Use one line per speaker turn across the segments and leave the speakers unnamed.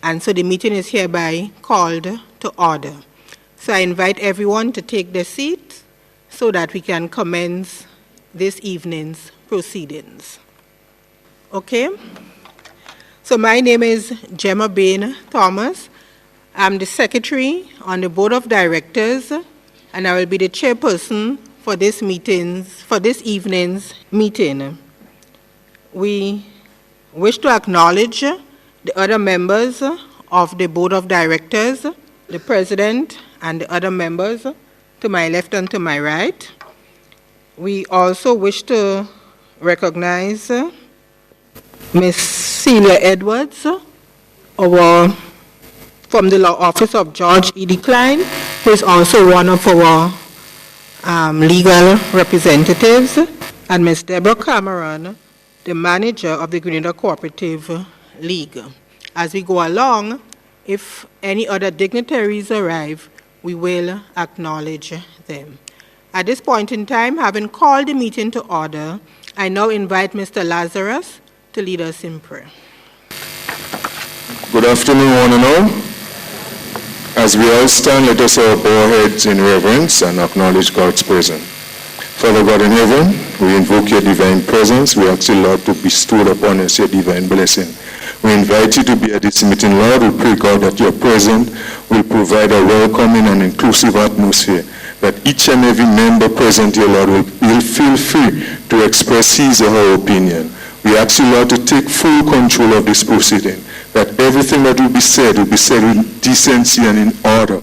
and so the meeting is hereby called to order. So I invite everyone to take their seats so that we can commence this evening's proceedings. Okay? So my name is Gemma Bain Thomas. I'm the secretary on the board of directors, and I will be the chairperson for this evening's meeting. We wish to acknowledge the other members of the board of directors, the president, and the other members to my left and to my right. We also wish to recognize Ms. Celia Edwards, from the law office of George E. Klein, who is also one of our legal representatives, and Ms. Deborah Cameron, the manager of the Grenada Cooperative League. As we go along, if any other dignitaries arrive, we will acknowledge them. At this point in time, having called the meeting to order, I now invite Mr. Lazarus to lead us in prayer.
Good afternoon, one and all. As we all stand, let us all bow our heads in reverence and acknowledge God's presence. Father God in heaven, we invoke your divine presence. We ask you, Lord, to bestow upon us your divine blessing. We invite you to be at this meeting, Lord. We pray, God, that your presence will provide a welcoming and inclusive atmosphere, that each and every member present here, Lord, will feel free to express his or her opinion. We ask you, Lord, to take full control of this proceeding, that everything that will be said in decency and in order.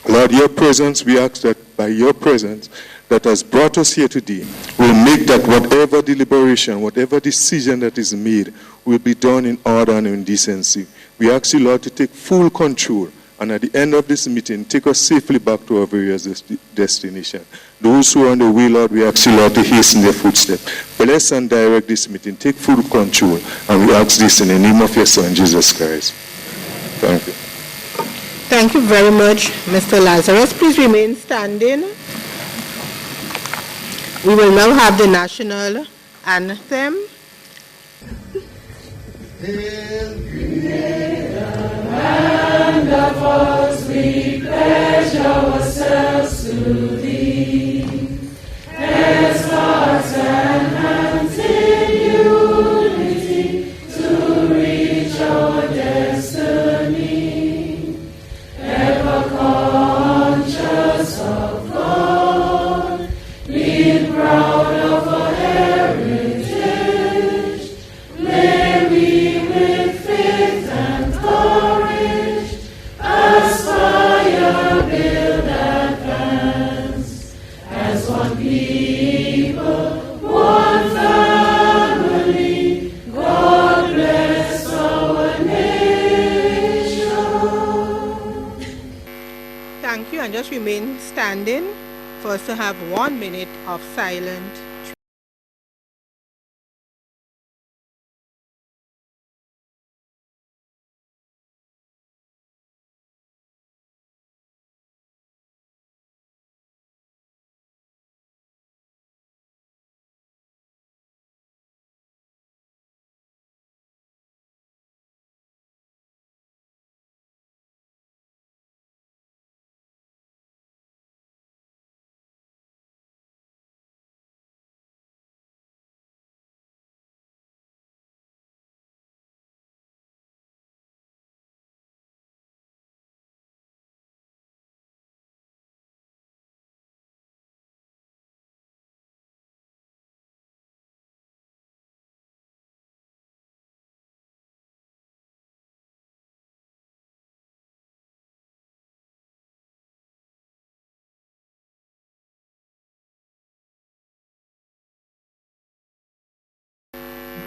Lord, your presence, we ask that by your presence that has brought us here today, will make that whatever deliberation, whatever decision that is made, will be done in order and in decency. We ask you, Lord, to take full control, and at the end of this meeting, take us safely back to our various destination. Those who are on the way, Lord, we ask you, Lord, to hasten their footsteps. Bless and direct this meeting. Take full control. And we ask this in the name of your Son, Jesus Christ. Thank you.
Thank you very much, Mr. Lazarus. Please remain standing. We will now have the national anthem.
And of us we pledge ourselves to thee, as hearts and hands in unity to reach our destiny, ever conscious of God, being proud of our heritage, may we with faith and courage aspire, build, advance, as one people, one family. God bless our nation.
Thank you, and just remain standing for us to have 1 minute of silent.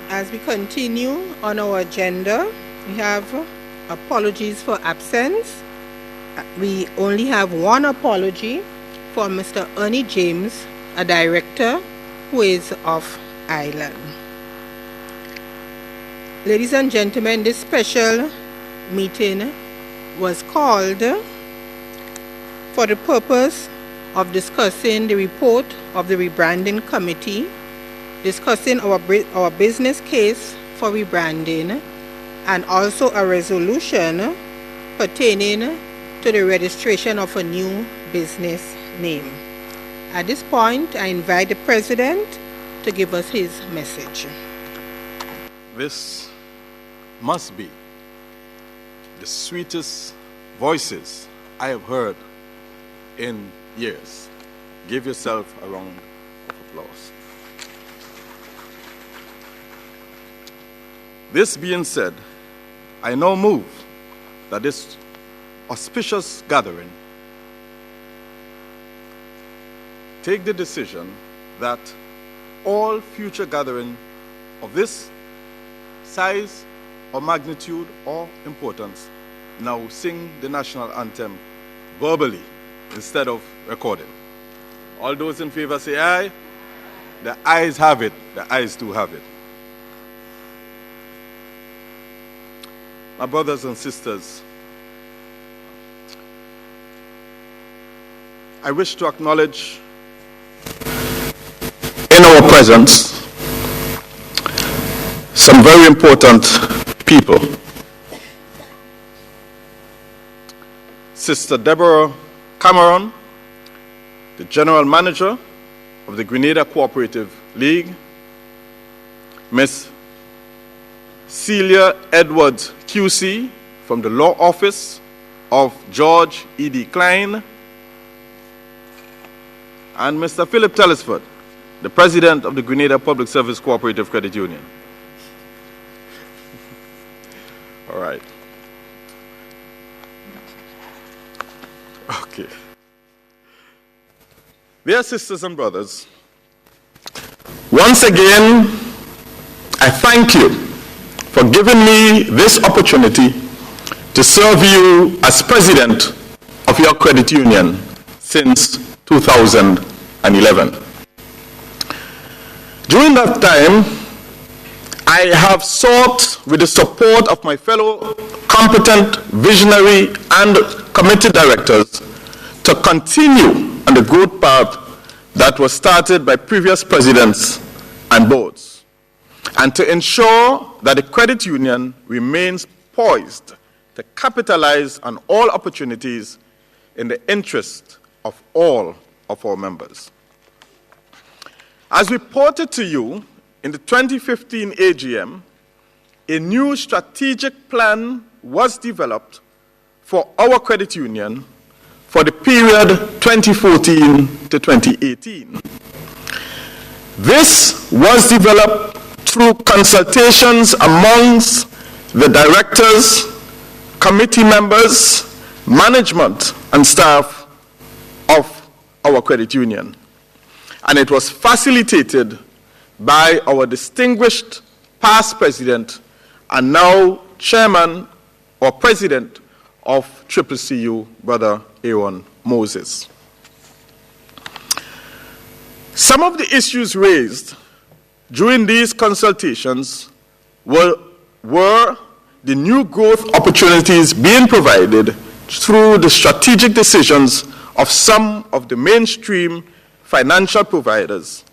As we continue on our agenda, we have apologies for absence. We only have one apology for Mr. Ernie James, a director who is off island. Ladies and gentlemen, this special meeting was called for the purpose of discussing the report of the rebranding committee, discussing our business case for rebranding, and also a resolution pertaining to the registration of a new business name. At this point, I invite the President to give us his message.
This must be the sweetest voices I have heard in years. Give yourself a round of applause. This being said, I now move that this auspicious gathering take the decision that all future gatherings of this size or magnitude or importance now sing the national anthem verbally instead of recording. All those in favor say aye. The ayes have it. The ayes do have it. My brothers and sisters, I wish to acknowledge in our presence some very important people. Sister Deborah Cameron, the General Manager of the Grenada Cooperative League, Miss Celia Edwards QC from the Law Office of George E.D. Klein, and Mr. Philip Telesford, the President of the Grenada Public Service Cooperative Credit Union. All right. Okay. Dear sisters and brothers, once again, I thank you for giving me this opportunity to serve you as president of your credit union since 2011. During that time, I have sought, with the support of my fellow competent, visionary, and committee directors, to continue on the growth path that was started by previous presidents and boards, and to ensure that the credit union remains poised to capitalize on all opportunities in the interest of all of our members. As reported to you in the 2015 AGM, a new strategic plan was developed for our credit union for the period 2014 to 2018. This was developed through consultations amongst the directors, committee members, management, and staff of our credit union. And it was facilitated by our distinguished past president and now chairman or president of CCCU, Brother Aaron Moses. Some of the issues raised during these consultations were the new growth opportunities being provided through the strategic decisions of some of the mainstream financial providers,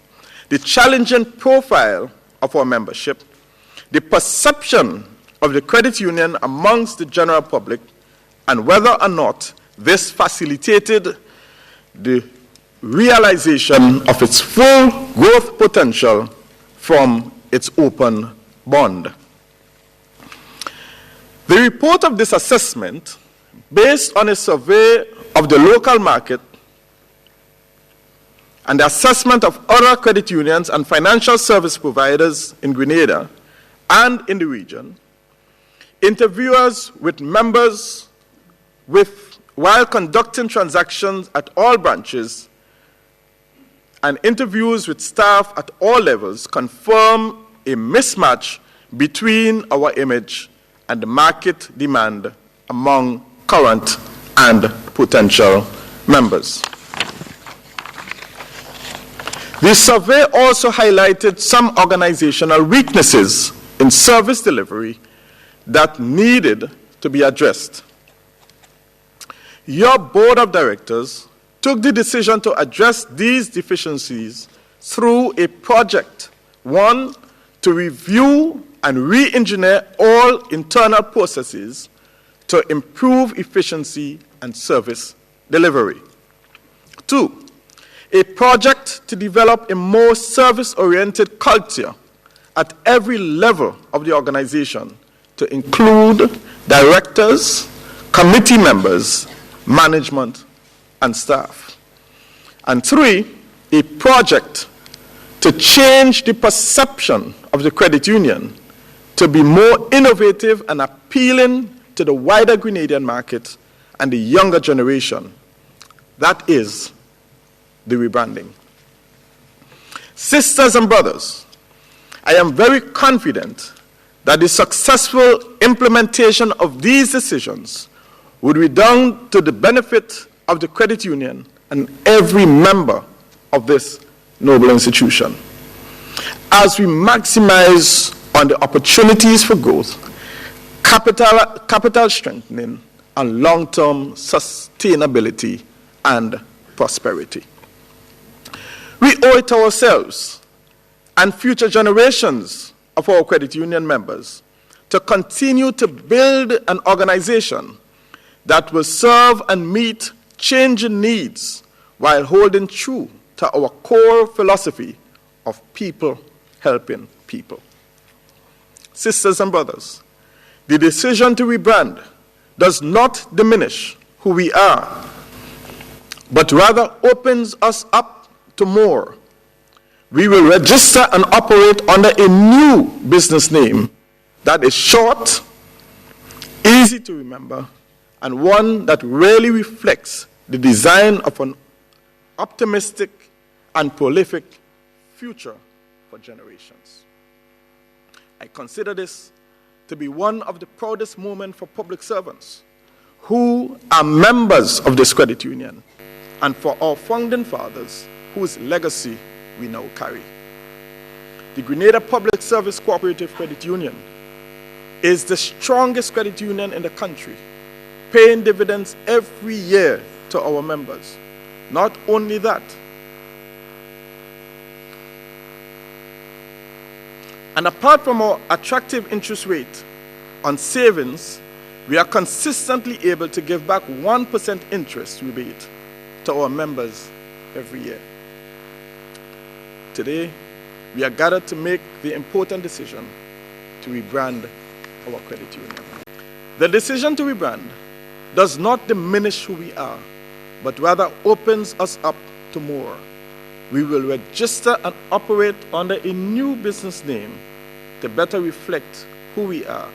the challenging profile of our membership, the perception of the credit union amongst the general public, and whether or not this facilitated the realization of its full growth potential from its open bond. The report of this assessment, based on a survey of the local market and the assessment of other credit unions and financial service providers in Grenada and in the region, interviewers with members while conducting transactions at all branches, and interviews with staff at all levels confirm a mismatch between our image and the market demand among current and potential members. The survey also highlighted some organizational weaknesses in service delivery that needed to be addressed. Your board of directors took the decision to address these deficiencies through a project, one, to review and re-engineer all internal processes to improve efficiency and service delivery. 2, a project to develop a more service-oriented culture at every level of the organization to include directors, committee members, management, and staff. And 3, a project to change the perception of the credit union to be more innovative and appealing to the wider Grenadian market and the younger generation. That is the rebranding. Sisters and brothers, I am very confident that the successful implementation of these decisions would redound to the benefit of the credit union and every member of this noble institution. As we maximize on the opportunities for growth, capital strengthening, and long-term sustainability and prosperity. We owe it to ourselves and future generations of our credit union members to continue to build an organization that will serve and meet changing needs while holding true to our core philosophy of people helping people. Sisters and brothers, the decision to rebrand does not diminish who we are, but rather opens us up to more. We will register and operate under a new business name that is short, easy to remember, and one that really reflects the design of an optimistic and prolific future for generations. I consider this to be one of the proudest moments for public servants who are members of this credit union, and for our founding fathers whose legacy we now carry. The Grenada Public Service Cooperative Credit Union is the strongest credit union in the country, paying dividends every year to our members. Not only that, and apart from our attractive interest rate on savings, we are consistently able to give back 1% interest rebate to our members every year. Today, we are gathered to make the important decision to rebrand our credit union. The decision to rebrand does not diminish who we are, but rather opens us up to more. We will register and operate under a new business name to better reflect who we are,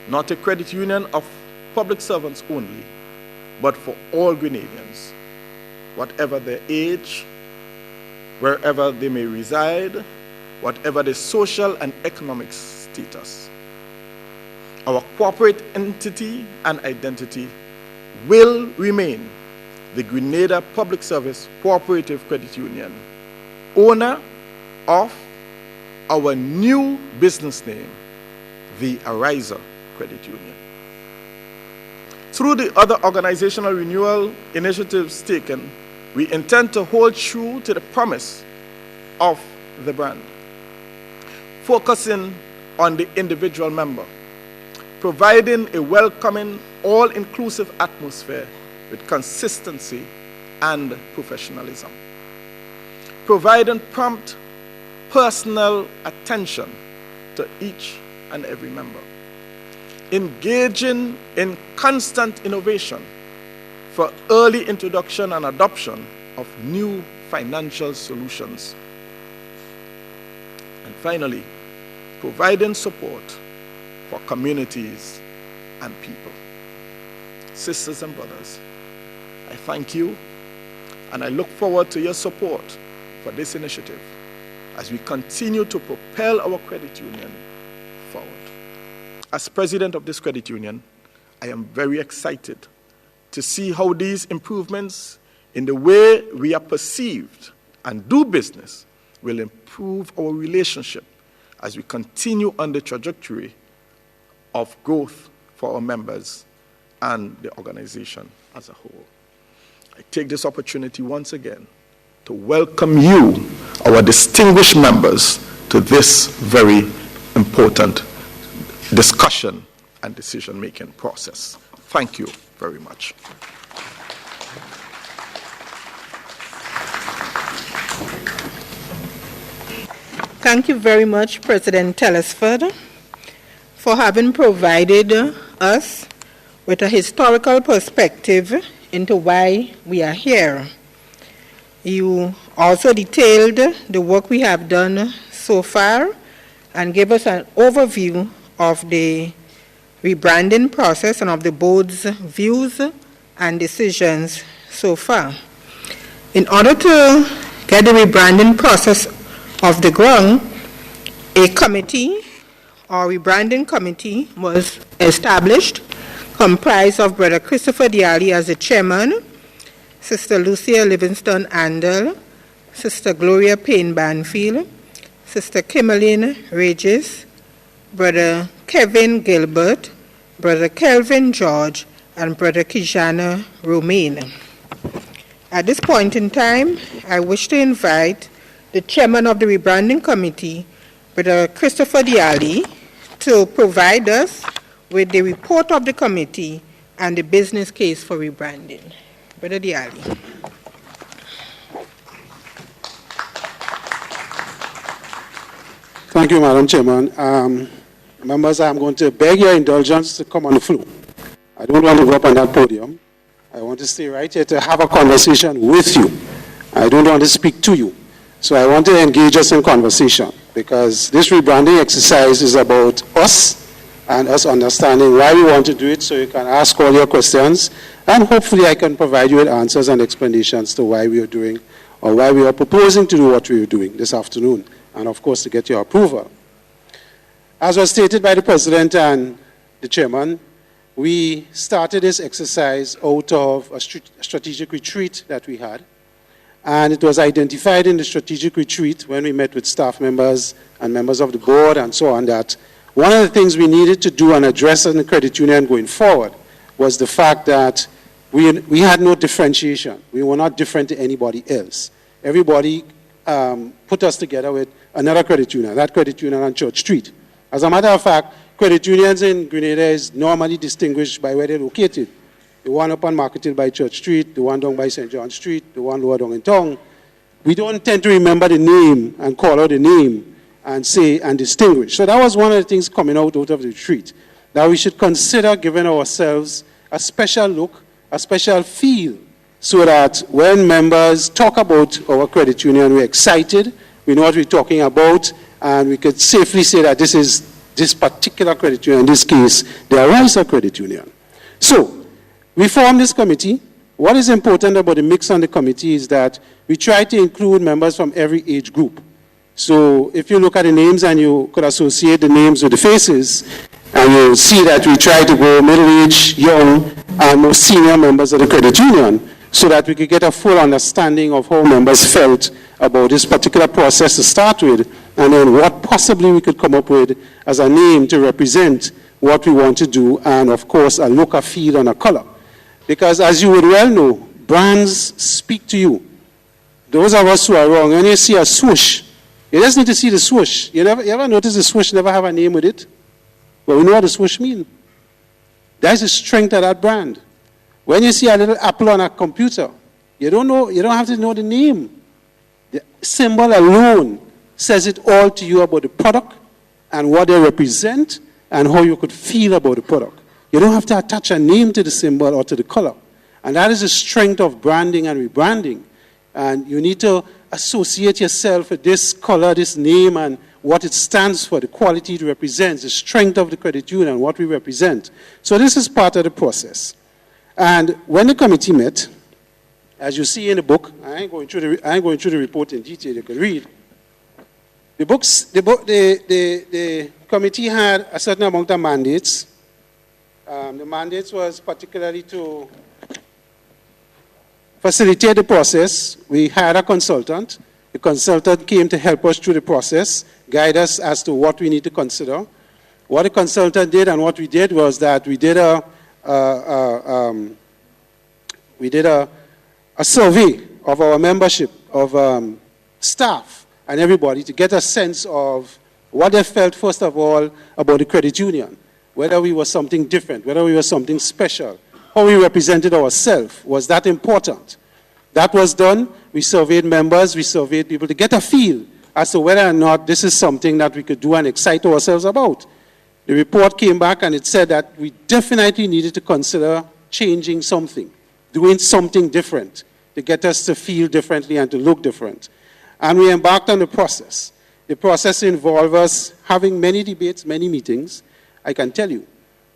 not a credit union of public servants only, but for all Grenadians, whatever their age, wherever they may reside, whatever their social and economic status. Our corporate entity and identity will remain the Grenada Public Service Cooperative Credit Union, owner of our new business name, the Ariza Credit Union. Through the other organizational renewal initiatives taken, we intend to hold true to the promise of the brand, focusing on the individual member, providing a welcoming, all-inclusive atmosphere with consistency and professionalism, providing prompt personal attention to each and every member, engaging in constant innovation for early introduction and adoption of new financial solutions, and finally, providing support for communities and people. Sisters and brothers, I thank you, and I look forward to your support for this initiative as we continue to propel our credit union forward. As president of this credit union, I am very excited to see how these improvements in the way we are perceived and do business will improve our relationship as we continue on the trajectory of growth for our members and the organization as a whole. I take this opportunity once again to welcome you, our distinguished members, to this very important discussion and decision-making process. Thank you very much.
Thank you very much, President Telesford, for having provided us with a historical perspective into why we are here. You also detailed the work we have done so far and gave us an overview of the rebranding process and of the board's views and decisions so far. In order to get the rebranding process off the ground, a committee or rebranding committee was established, comprised of Brother Christopher Diali as the chairman, Sister Lucia Livingston Andel, Sister Gloria Payne Banfield, Sister Kimberlyn Regis, Brother Kevin Gilbert, Brother Kelvin George, and Brother Kijana Romaine. At this point in time, I wish to invite the chairman of the rebranding committee, Brother Christopher Diali, to provide us with the report of the committee and the business case for rebranding. Brother Diali.
Thank you, Madam Chairman. Members, I'm going to beg your indulgence to come on the floor. I don't want to go up on that podium. I want to stay right here to have a conversation with you. I don't want to speak to you. So I want to engage us in conversation, because this rebranding exercise is about us and us understanding why we want to do it, so you can ask all your questions, and hopefully I can provide you with answers and explanations to why we are doing, or why we are proposing to do what we are doing this afternoon, and of course to get your approval. As was stated by the President and the Chairman, we started this exercise out of a strategic retreat that we had. And it was identified in the strategic retreat when we met with staff members and members of the board and so on, that one of the things we needed to do and address in the credit union going forward was the fact that we had no differentiation. We were not different to anybody else. Everybody put us together with another credit union, that credit union on Church Street. As a matter of fact, credit unions in Grenada is normally distinguished by where they're located. The one up on Market Hill by Church Street, the one down by St. John Street, the one lower down in town. We don't tend to remember the name and call out the name and say and distinguish. So that was one of the things coming out of the retreat, that we should consider giving ourselves a special look, a special feel, so that when members talk about our credit union, we're excited, we know what we're talking about, and we could safely say that this is this particular credit union, in this case, the Arisa Credit Union. So, we formed this committee. What is important about the mix on the committee is that we try to include members from every age group. So if you look at the names and you could associate the names with the faces, and you'll see that we try to go middle-aged, young, and more senior members of the credit union, so that we could get a full understanding of how members felt about this particular process to start with, and then what possibly we could come up with as a name to represent what we want to do, and of course a look, a feel, and a color. Because as you would well know, brands speak to you. Those of us who are wrong, when you see a swoosh, you just need to see the swoosh. You ever notice the swoosh never have a name with it? Well, we know what the swoosh means. That's the strength of that brand. When you see a little apple on a computer, you don't have to know the name. The symbol alone says it all to you about the product and what they represent and how you could feel about the product. You don't have to attach a name to the symbol or to the color. And that is the strength of branding and rebranding. And you need to associate yourself with this color, this name, and what it stands for, the quality it represents, the strength of the credit union, what we represent. So this is part of the process. And when the committee met, as you see in the book, I ain't going through the report in detail, you can read. The committee had a certain amount of mandates. The mandates was particularly to facilitate the process. We hired a consultant. The consultant came to help us through the process, guide us as to what we need to consider. What the consultant did and what we did was that we did a survey of our membership, of staff and everybody, to get a sense of what they felt, first of all, about the credit union. whether we were something different, whether we were something special, how we represented ourselves. Was that important? That was done. We surveyed members, we surveyed people to get a feel as to whether or not this is something that we could do and excite ourselves about. The report came back and it said that we definitely needed to consider changing something, doing something different to get us to feel differently and to look different. And we embarked on the process. The process involved us having many debates, many meetings. I can tell you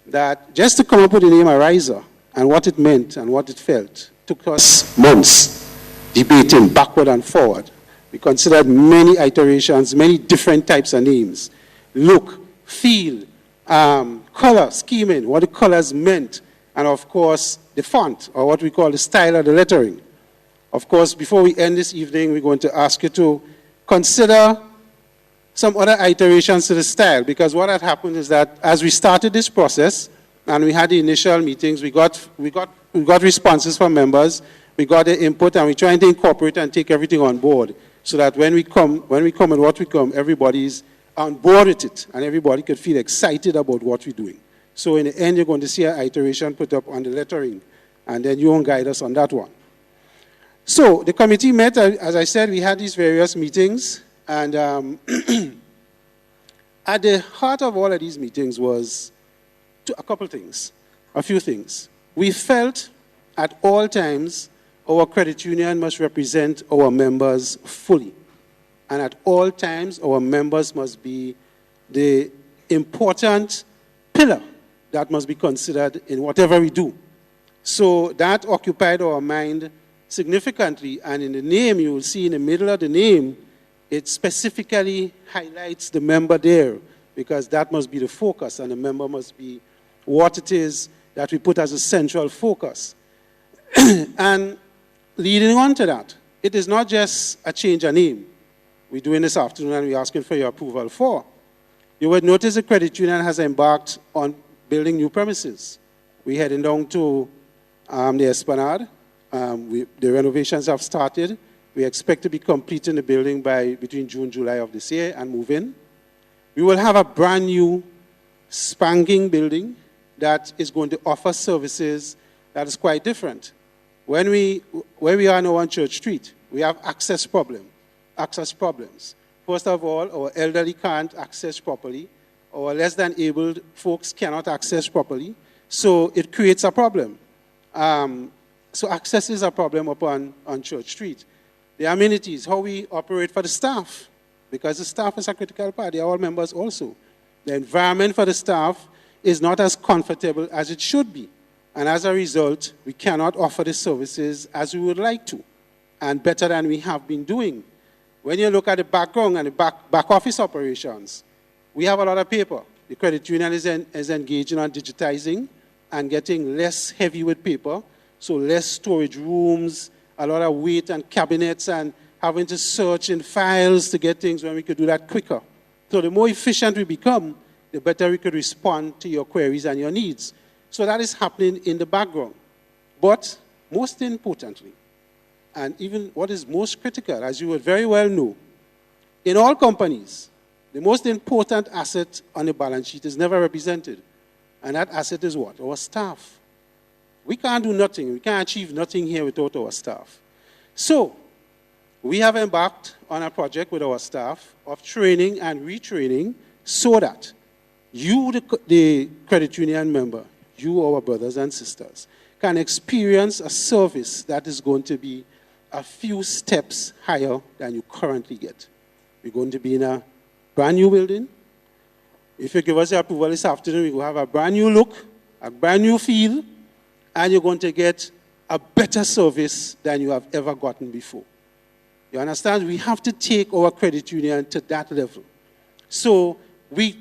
that just to come up with the name Ariser and what it meant and what it felt took us months debating backward and forward. We considered many iterations, many different types of names. Look, feel, color, scheming, what the colors meant, and of course, the font, or what we call the style of the lettering. Of course, before we end this evening, we're going to ask you to consider some other iterations to the style, because what had happened is that as we started this process, and we had the initial meetings, we got responses from members, we got their input, and we're trying to incorporate and take everything on board, so that when we come and what we come, everybody's on board with it, and everybody could feel excited about what we're doing. So in the end, you're going to see an iteration put up on the lettering, and then you won't guide us on that one. So the committee met, as I said, we had these various meetings, and at the heart of all of these meetings was a few things. We felt at all times our credit union must represent our members fully. And at all times, our members must be the important pillar that must be considered in whatever we do. So that occupied our mind significantly, and in the name, you will see in the middle of the name, it specifically highlights the member there, because that must be the focus, and the member must be what it is that we put as a central focus. And leading on to that, it is not just a change of name. We're doing this afternoon and we're asking for your approval for. You would notice the credit union has embarked on building new premises. We're heading down to the Esplanade. The renovations have started. We expect to be completing the building by between June and July of this year and move in. We will have a brand new spanking building that is going to offer services that is quite different. Where we are now on Church Street, we have access problems. First of all, our elderly can't access properly. Our less than abled folks cannot access properly. So it creates a problem. So access is a problem on Church Street. The amenities, how we operate for the staff, because the staff is a critical part. They are all members also. The environment for the staff is not as comfortable as it should be. And as a result, we cannot offer the services as we would like to, and better than we have been doing. When you look at the background and the back office operations, we have a lot of paper. The credit union is engaging on digitizing and getting less heavy with paper, so less storage rooms, a lot of weight and cabinets, and having to search in files to get things when we could do that quicker. So the more efficient we become, the better we could respond to your queries and your needs. So that is happening in the background. But most importantly, and even what is most critical, as you would very well know, in all companies, the most important asset on the balance sheet is never represented. And that asset is what? Our staff. We can't do nothing. We can't achieve nothing here without our staff. So we have embarked on a project with our staff of training and retraining so that you, the credit union member, you, our brothers and sisters, can experience a service that is going to be a few steps higher than you currently get. We're going to be in a brand new building. If you give us your approval this afternoon, we will have a brand new look, a brand new feel, and you're going to get a better service than you have ever gotten before. You understand? We have to take our credit union to that level. So we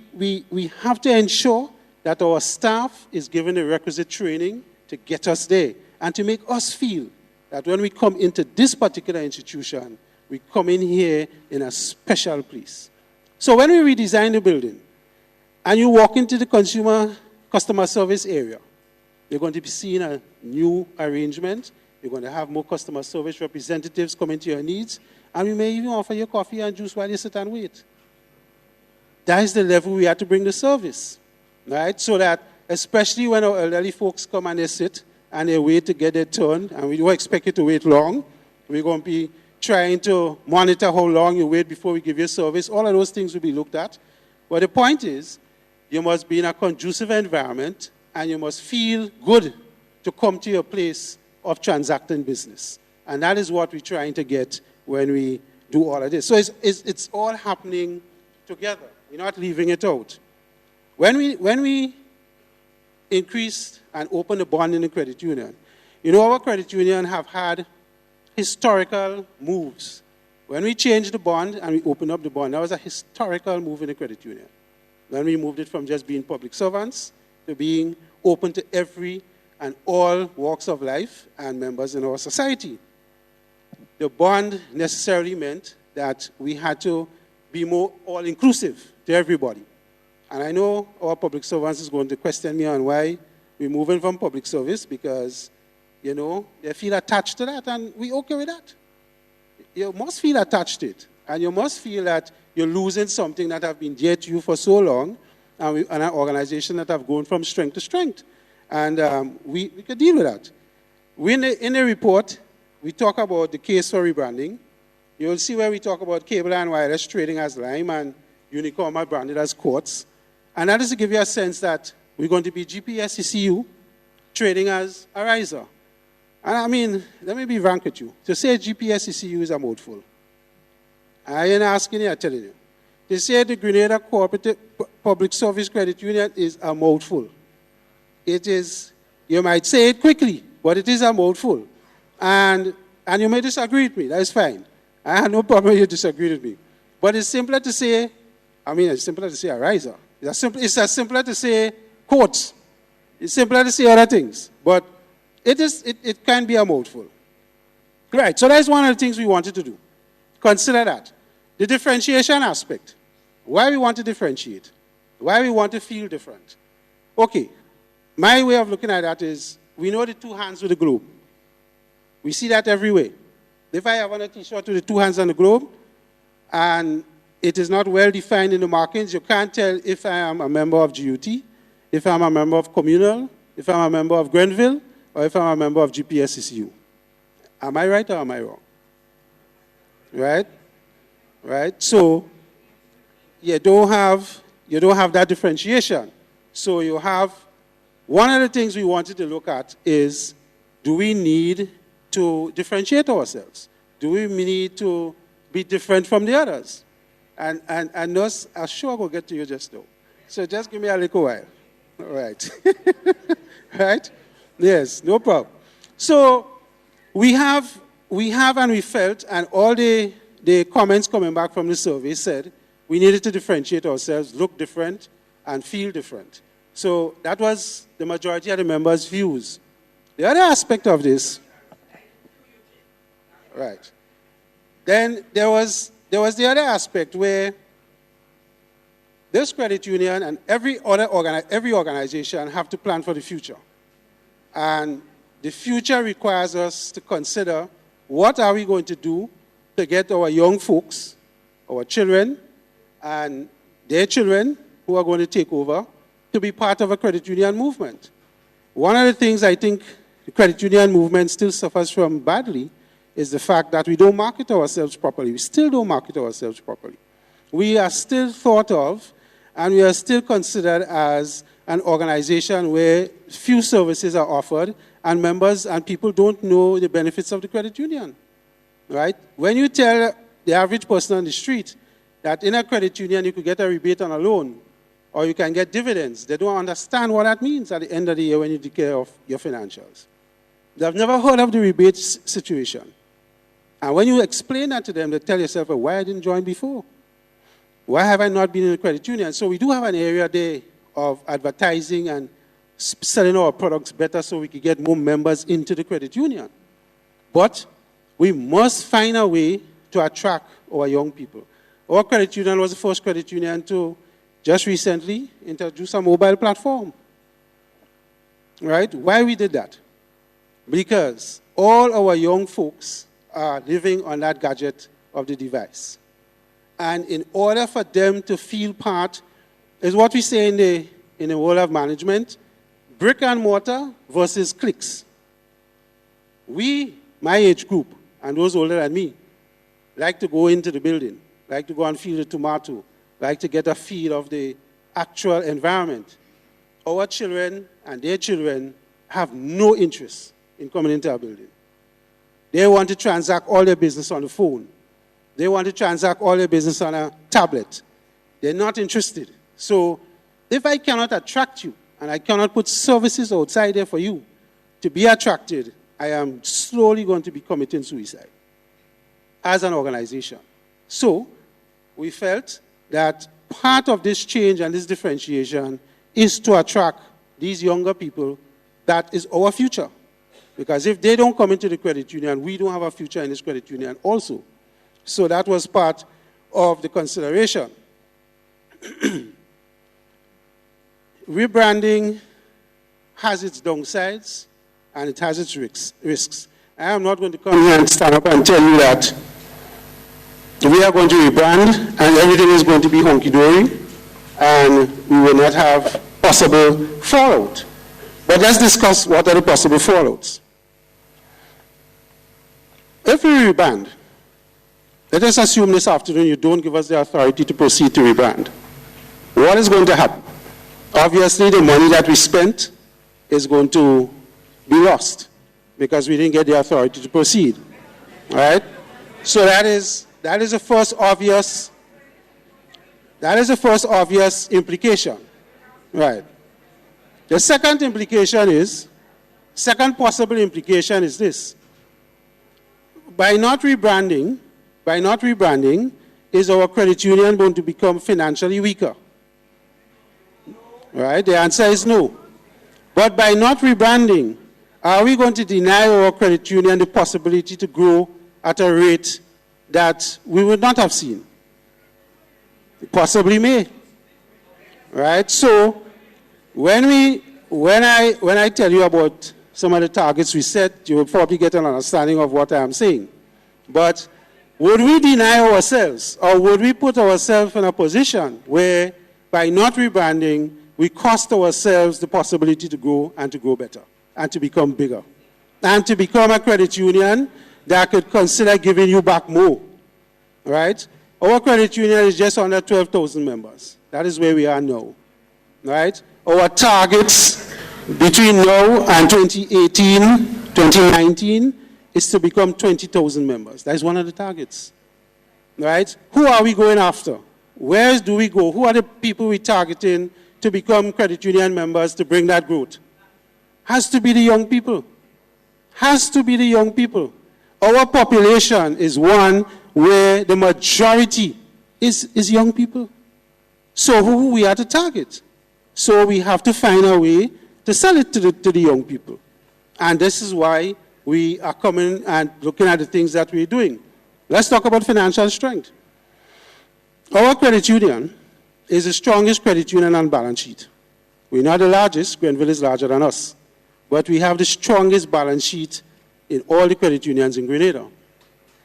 have to ensure that our staff is given the requisite training to get us there and to make us feel that when we come into this particular institution, we come in here in a special place. So when we redesign the building and you walk into the customer service area, you're going to be seeing a new arrangement. You're going to have more customer service representatives coming to your needs, and we may even offer you coffee and juice while you sit and wait. That is the level we have to bring the service. right? So that, especially when our elderly folks come and they sit and they wait to get their turn, and we don't expect you to wait long. We're going to be trying to monitor how long you wait before we give you service. All of those things will be looked at. But the point is, you must be in a conducive environment, and you must feel good to come to your place of transacting business. And that is what we're trying to get when we do all of this. So it's all happening together. We're not leaving it out. When we increased and opened the bond in the credit union, you know, our credit union have had historical moves. When we changed the bond and we opened up the bond, that was a historical move in the credit union. When we moved it from just being public servants to being open to every and all walks of life and members in our society. The bond necessarily meant that we had to be more all-inclusive to everybody. And I know our public servants is going to question me on why we're moving from public service, because, you know, they feel attached to that, and we're okay with that. You must feel attached to it, and you must feel that you're losing something that have been dear to you for so long, and an organization that have gone from strength to strength. And we can deal with that. In the report, we talk about the case for rebranding. You'll see where we talk about cable and wireless trading as Lime and Unicom are branded as Quartz. And that is to give you a sense that we're going to be GPSCCU trading as Ariza. And I mean, let me be frank with you. To say GPSCCU is a mouthful. I ain't asking you, I'm telling you. To say the Grenada Cooperative Public Service Credit Union is a mouthful. It is, you might say it quickly, but it is a mouthful. And you may disagree with me, that's fine. I have no problem if you disagree with me. But it's simpler to say, it's simpler to say Ariza. It's simpler to say Quartz. It's simpler to say other things. But it can be a mouthful. Right, so that's one of the things we wanted to do. Consider that. The differentiation aspect. Why we want to differentiate. Why we want to feel different. Okay, my way of looking at that is, we know the two hands with the globe. We see that everywhere. If I have on a t-shirt with the two hands on the globe, and it is not well defined in the markings, you can't tell if I am a member of GUT, if I'm a member of Communal, if I'm a member of Grenville, or if I'm a member of GPSCCU. Am I right or am I wrong? Right? Right? So, you don't have that differentiation. So you have, one of the things we wanted to look at is, do we need to differentiate ourselves? Do we need to be different from the others? And those, I'm sure we'll get to you just now. So just give me a little while. All right. Right? Yes, no problem. So we have and we felt, and all the comments coming back from the survey said, we needed to differentiate ourselves, look different, and feel different. So that was the majority of the members' views. The other aspect of this, right. Then there was the other aspect where this credit union and every organization have to plan for the future. And the future requires us to consider, what are we going to do to get our young folks, our children, and their children who are going to take over to be part of a credit union movement. One of the things I think the credit union movement still suffers from badly is the fact that we don't market ourselves properly. We still don't market ourselves properly. We are still thought of, and we are still considered as an organization where few services are offered, and members and people don't know the benefits of the credit union, right? When you tell the average person on the street that in a credit union you could get a rebate on a loan, or you can get dividends, they don't understand what that means at the end of the year when you declare of your financials. They've never heard of the rebate situation. And when you explain that to them, they tell yourself, why I didn't join before? Why have I not been in a credit union? So we do have an area there of advertising and selling our products better so we can get more members into the credit union. But we must find a way to attract our young people. Our credit union was the first credit union to just recently introduce a mobile platform. Right? Why we did that? Because all our young folks are living on that gadget of the device. And in order for them to feel part, is what we say in the world of management, brick and mortar versus clicks. We, my age group, and those older than me, like to go into the building, like to go and feel the tomato, like to get a feel of the actual environment. Our children and their children have no interest in coming into our building. They want to transact all their business on the phone. They want to transact all their business on a tablet. They're not interested. So if I cannot attract you and I cannot put services outside there for you to be attracted, I am slowly going to be committing suicide as an organization. So we felt that part of this change and this differentiation is to attract these younger people. That is our future. Because if they don't come into the credit union, we don't have a future in this credit union also. So that was part of the consideration. Rebranding has its downsides and it has its risks. I am not going to come here and stand up and tell you that we are going to rebrand and everything is going to be hunky-dory and we will not have possible fallout. But let's discuss what are the possible fallouts. If we rebrand, let us assume this afternoon you don't give us the authority to proceed to rebrand. What is going to happen? Obviously, the money that we spent is going to be lost because we didn't get the authority to proceed. All right? So that is the first obvious implication. Right. The second possible implication is this. By not rebranding, is our credit union going to become financially weaker? Right? The answer is no. But by not rebranding, are we going to deny our credit union the possibility to grow at a rate that we would not have seen? It possibly may. Right? So when I tell you about some of the targets we set, you will probably get an understanding of what I am saying. But would we deny ourselves, or would we put ourselves in a position where by not rebranding, we cost ourselves the possibility to grow and to grow better and to become bigger and to become a credit union that could consider giving you back more, right? Our credit union is just under 12,000 members. That is where we are now, right? Our targets between now and 2018, 2019 is to become 20,000 members. That is one of the targets, right? Who are we going after? Where do we go? Who are the people we're targeting to become credit union members to bring that growth? Has to be the young people. Has to be the young people. Our population is one where the majority is young people. So who we are to target? So we have to find a way to sell it to the young people. And this is why we are coming and looking at the things that we're doing. Let's talk about financial strength. Our credit union is the strongest credit union on balance sheet. We're not the largest. Grenville is larger than us. But we have the strongest balance sheet in all the credit unions in Grenada.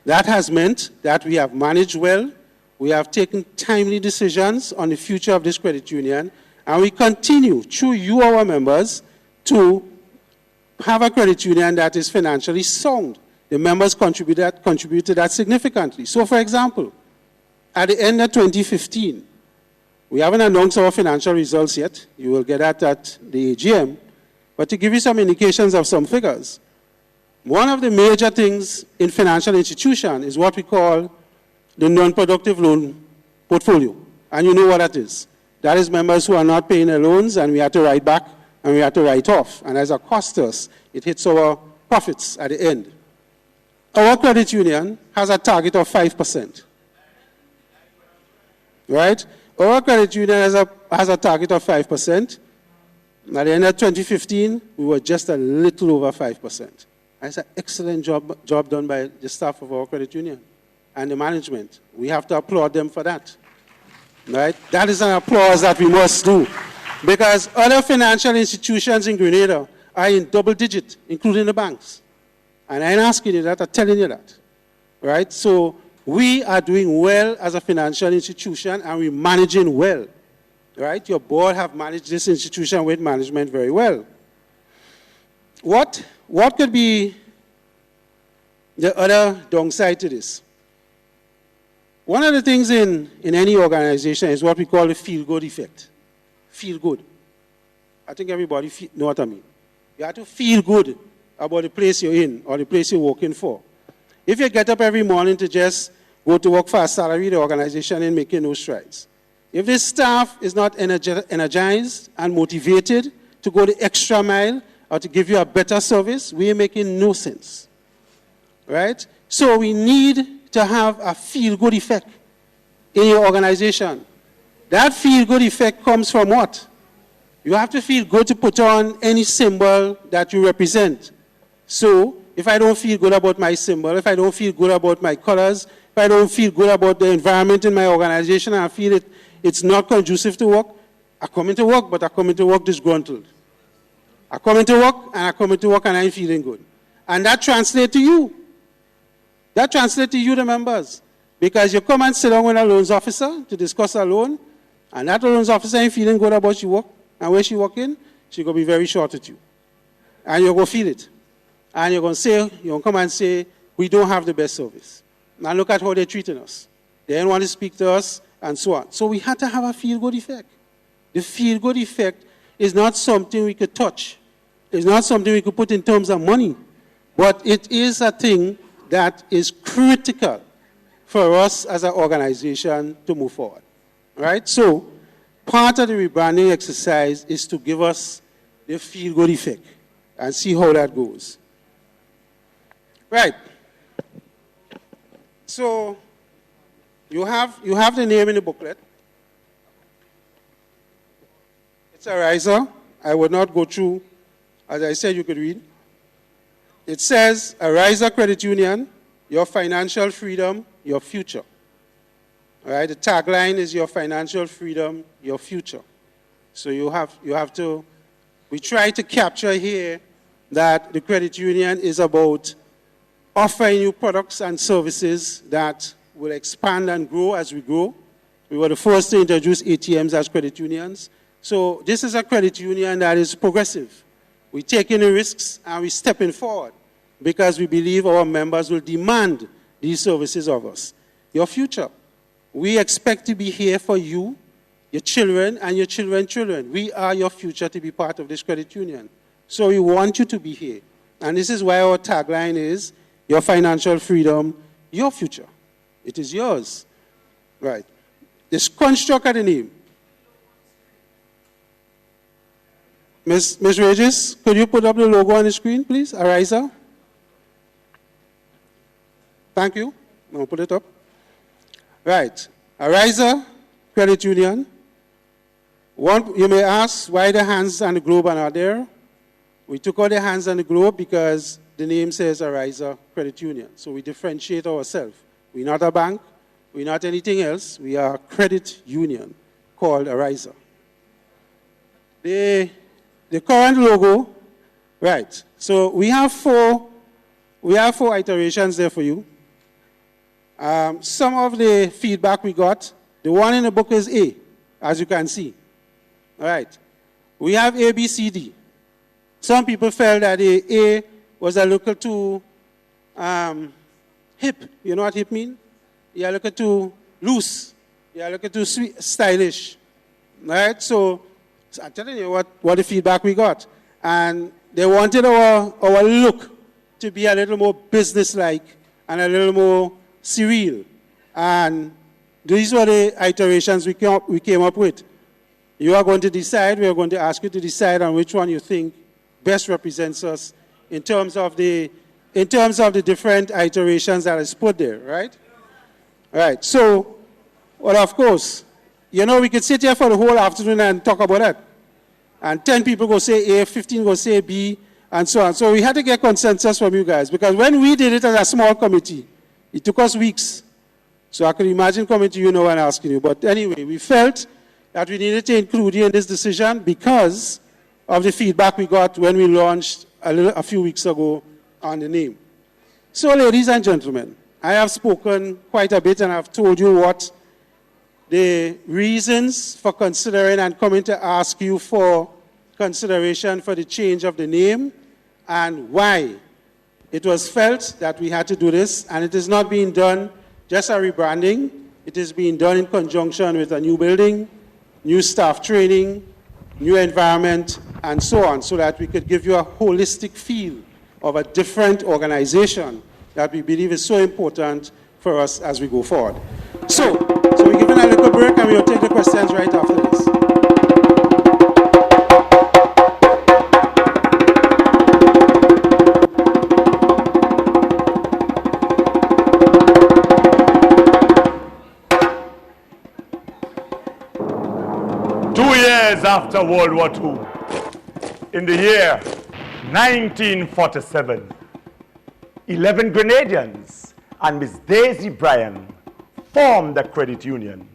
That has meant that we have managed well, we have taken timely decisions on the future of this credit union, and we continue, through you, our members, to have a credit union that is financially sound. The members contributed that significantly. So, for example, at the end of 2015, we haven't announced our financial results yet. You will get that at the AGM. But to give you some indications of some figures, one of the major things in financial institution is what we call the non-productive loan portfolio. And you know what that is. That is members who are not paying their loans and we have to write back and we have to write off. And as a cost to us, it hits our profits at the end. Our credit union has a target of 5%. Right? Our credit union has a target of 5%. At the end of 2015, we were just a little over 5%. That's an excellent job done by the staff of our credit union and the management. We have to applaud them for that. Right? That is an applause that we must do. Because other financial institutions in Grenada are in double digit, including the banks. And I'm asking you that, I'm telling you that. Right? So we are doing well as a financial institution and we're managing well. right? Your board have managed this institution with management very well. What could be the other downside to this? One of the things in any organization is what we call the feel-good effect. Feel good. I think everybody know what I mean. You have to feel good about the place you're in or the place you're working for. If you get up every morning to just go to work for a salary, the organization ain't making no strides. If the staff is not energized and motivated to go the extra mile or to give you a better service, we are making no sense. Right? So we need to have a feel-good effect in your organization. That feel-good effect comes from what? You have to feel good to put on any symbol that you represent. So, if I don't feel good about my symbol, if I don't feel good about my colors, if I don't feel good about the environment in my organization, and I feel it's not conducive to work, I come into work, but I come into work disgruntled. I come into work and I'm feeling good. And that translates to you. That translates to you, the members. Because you come and sit down with a loans officer to discuss a loan, and that loans officer ain't feeling good about your work, and when she walk in, she going to be very short at you. And you're going to feel it. And you're going to come and say, we don't have the best service. Now look at how they're treating us. They didn't want to speak to us, and so on. So we had to have a feel-good effect. The feel-good effect is not something we could touch. It's not something we could put in terms of money. But it is a thing that is critical for us as an organization to move forward. Right? So part of the rebranding exercise is to give us the feel-good effect and see how that goes. Right. So you have the name in the booklet. It's Ariza. I would not go through. As I said, you could read. It says, Ariza Credit Union, your financial freedom, your future. All right, the tagline is your financial freedom, your future. So you have to, we try to capture here that the credit union is about offering you products and services that will expand and grow as we grow. We were the first to introduce ATMs as credit unions. So this is a credit union that is progressive. We're taking the risks and we're stepping forward because we believe our members will demand these services of us. Your future. We expect to be here for you, your children, and your children's children. We are your future to be part of this credit union. So we want you to be here. And this is why our tagline is, your financial freedom, your future. It is yours. Right. This construct of the name. Ms. Regis, could you put up the logo on the screen, please? Ariza. Thank you. I'll put it up. Right. Ariza Credit Union. You may ask why the hands and the globe are not there. We took out the hands and the globe because the name says Ariza Credit Union. So we differentiate ourselves. We're not a bank. We're not anything else. We are a credit union called Ariza. The current logo, right. So we have four iterations there for you. Some of the feedback we got, the one in the book is A, as you can see. All right. We have A, B, C, D. Some people felt that the A was a little too hip. You know what hip mean? Yeah, a little too loose. Yeah, a little too sweet, stylish. All right. So I'm telling you what the feedback we got. And they wanted our look to be a little more business-like and a little more surreal. And these were the iterations we came up with. You are going to decide, we are going to ask you to decide on which one you think best represents us in terms of the different iterations that is put there, right? Right. So, well, of course, you know, we could sit here for the whole afternoon and talk about that. And 10 people go say A, 15 go say B, and so on. So we had to get consensus from you guys, because when we did it as a small committee, it took us weeks. So I could imagine coming to you now and asking you. But anyway, we felt that we needed to include you in this decision because of the feedback we got when we launched a few weeks ago on the name. So ladies and gentlemen, I have spoken quite a bit and I've told you what the reasons for considering and coming to ask you for consideration for the change of the name and why it was felt that we had to do this, and it is not being done just a rebranding. It is being done in conjunction with a new building, new staff training, new environment, and so on, so that we could give you a holistic feel of a different organization that we believe is so important for us as we go forward. So we're giving a little break and we'll take the questions right after this.
After World War II, in the year 1947, 11 Grenadians and Miss Daisy Bryan formed the credit union,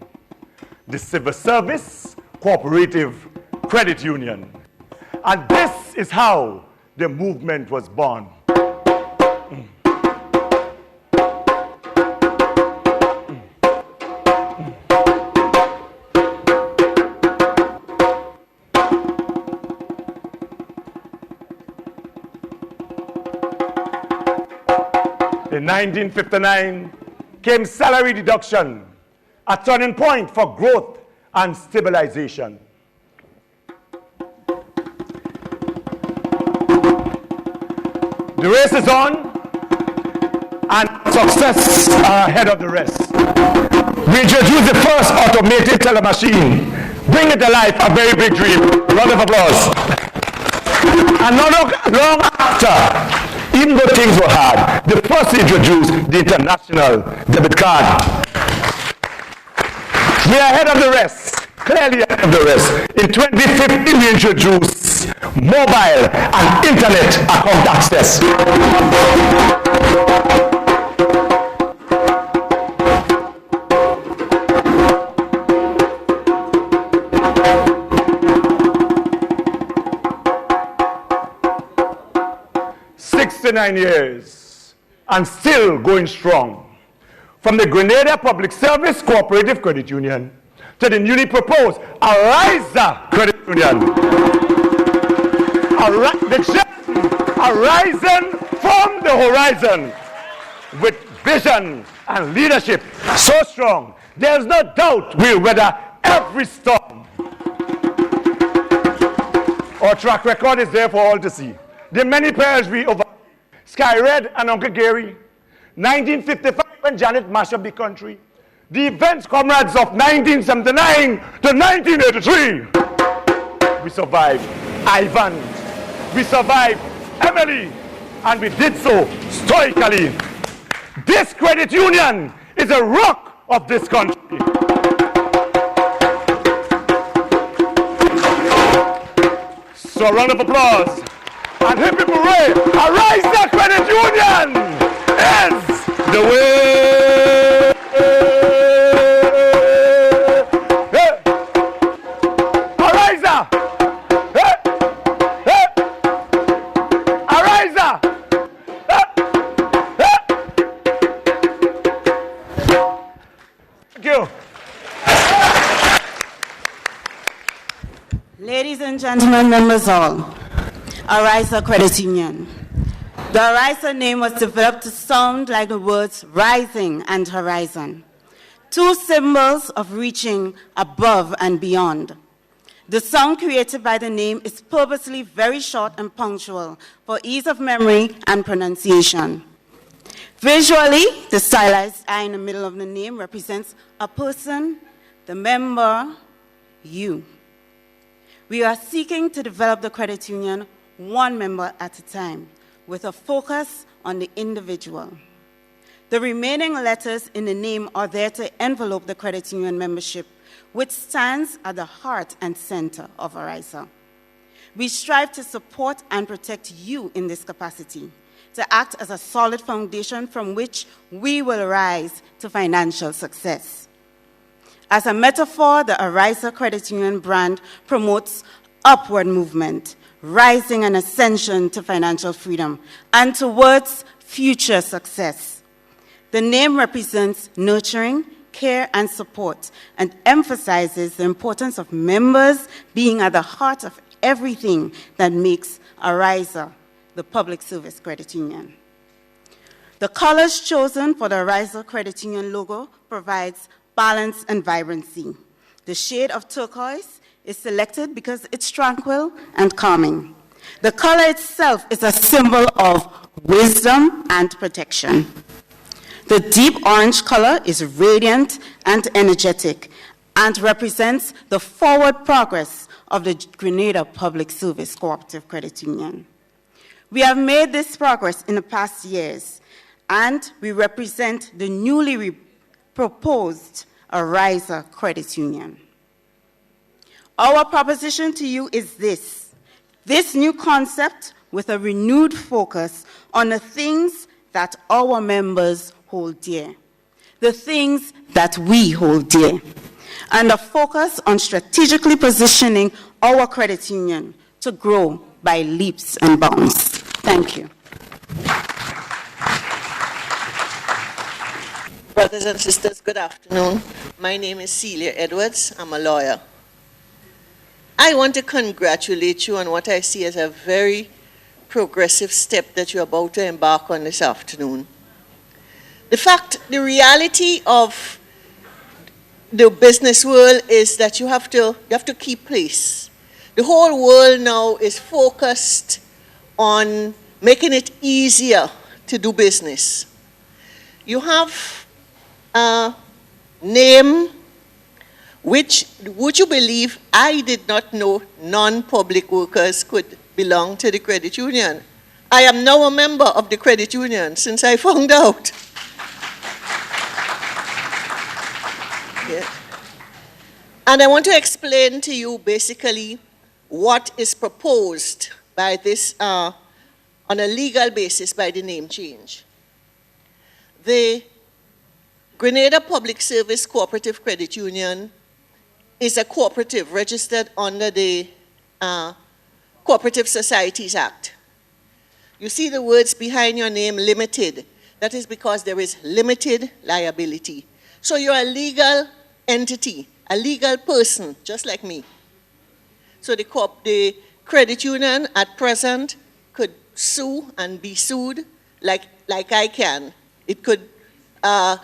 the Civil Service Cooperative Credit Union. And this is how the movement was born. In 1959 came salary deduction, a turning point for growth and stabilization. The race is on, and success are ahead of the rest. We introduced the first automated teller machine, bringing to life a very big dream. Round of applause. And not long after, even though things were hard, the first to introduce the international debit card. We are ahead of the rest, clearly ahead of the rest. In 2015, we introduced mobile and internet account access. "69 years and still going strong. From the Grenada Public Service Cooperative Credit Union to the newly proposed ARISA Credit Union. Arising from the horizon with vision and leadership so strong, there's no doubt we'll weather every storm. Our track record is there for all to see. The many perils we over. Sky Red and Uncle Gary, 1955 when Janet mashed up the country. The events, comrades, of 1979 to 1983. We survived Ivan, we survived Emily, and we did so stoically. This credit union is a rock of this country. So a round of applause. And hip hip hooray! ARISA Credit Union is the way. Hey. ARISA! Hey. Hey. ARISA! Hey. Hey. Thank you.
Ladies and gentlemen, members all. ARISA Credit Union. The ARISA name was developed to sound like the words rising and horizon, two symbols of reaching above and beyond. The sound created by the name is purposely very short and punctual for ease of memory and pronunciation. Visually, the stylized I in the middle of the name represents a person, the member, you. We are seeking to develop the credit union one member at a time, with a focus on the individual. The remaining letters in the name are there to envelope the credit union membership, which stands at the heart and center of ARISA. We strive to support and protect you in this capacity, to act as a solid foundation from which we will rise to financial success. As a metaphor, the ARISA Credit Union brand promotes upward movement, rising and ascension to financial freedom, and towards future success. The name represents nurturing, care, and support, and emphasizes the importance of members being at the heart of everything that makes ARISA the Public Service Credit Union. The colors chosen for the ARISA Credit Union logo provides balance and vibrancy. The shade of turquoise is selected because it's tranquil and calming. The color itself is a symbol of wisdom and protection. The deep orange color is radiant and energetic and represents the forward progress of the Grenada Public Service Cooperative Credit Union. We have made this progress in the past years, and we represent the newly proposed ARISA Credit Union. Our proposition to you is this new concept with a renewed focus on the things that our members hold dear, the things that we hold dear, and a focus on strategically positioning our credit union to grow by leaps and bounds. Thank you.
Brothers and sisters, good afternoon. My name is Celia Edwards. I'm a lawyer. I want to congratulate you on what I see as a very progressive step that you're about to embark on this afternoon. The reality of the business world is that you have to keep pace. The whole world now is focused on making it easier to do business. You have a name which, would you believe, I did not know non-public workers could belong to the credit union. I am now a member of the credit union since I found out. Yeah. And I want to explain to you basically what is proposed by this on a legal basis by the name change. The Grenada Public Service Cooperative Credit Union is a cooperative registered under the Cooperative Societies Act. You see the words behind your name, limited. That is because there is limited liability. So you're a legal entity, a legal person, just like me. So the credit union at present could sue and be sued like I can. It could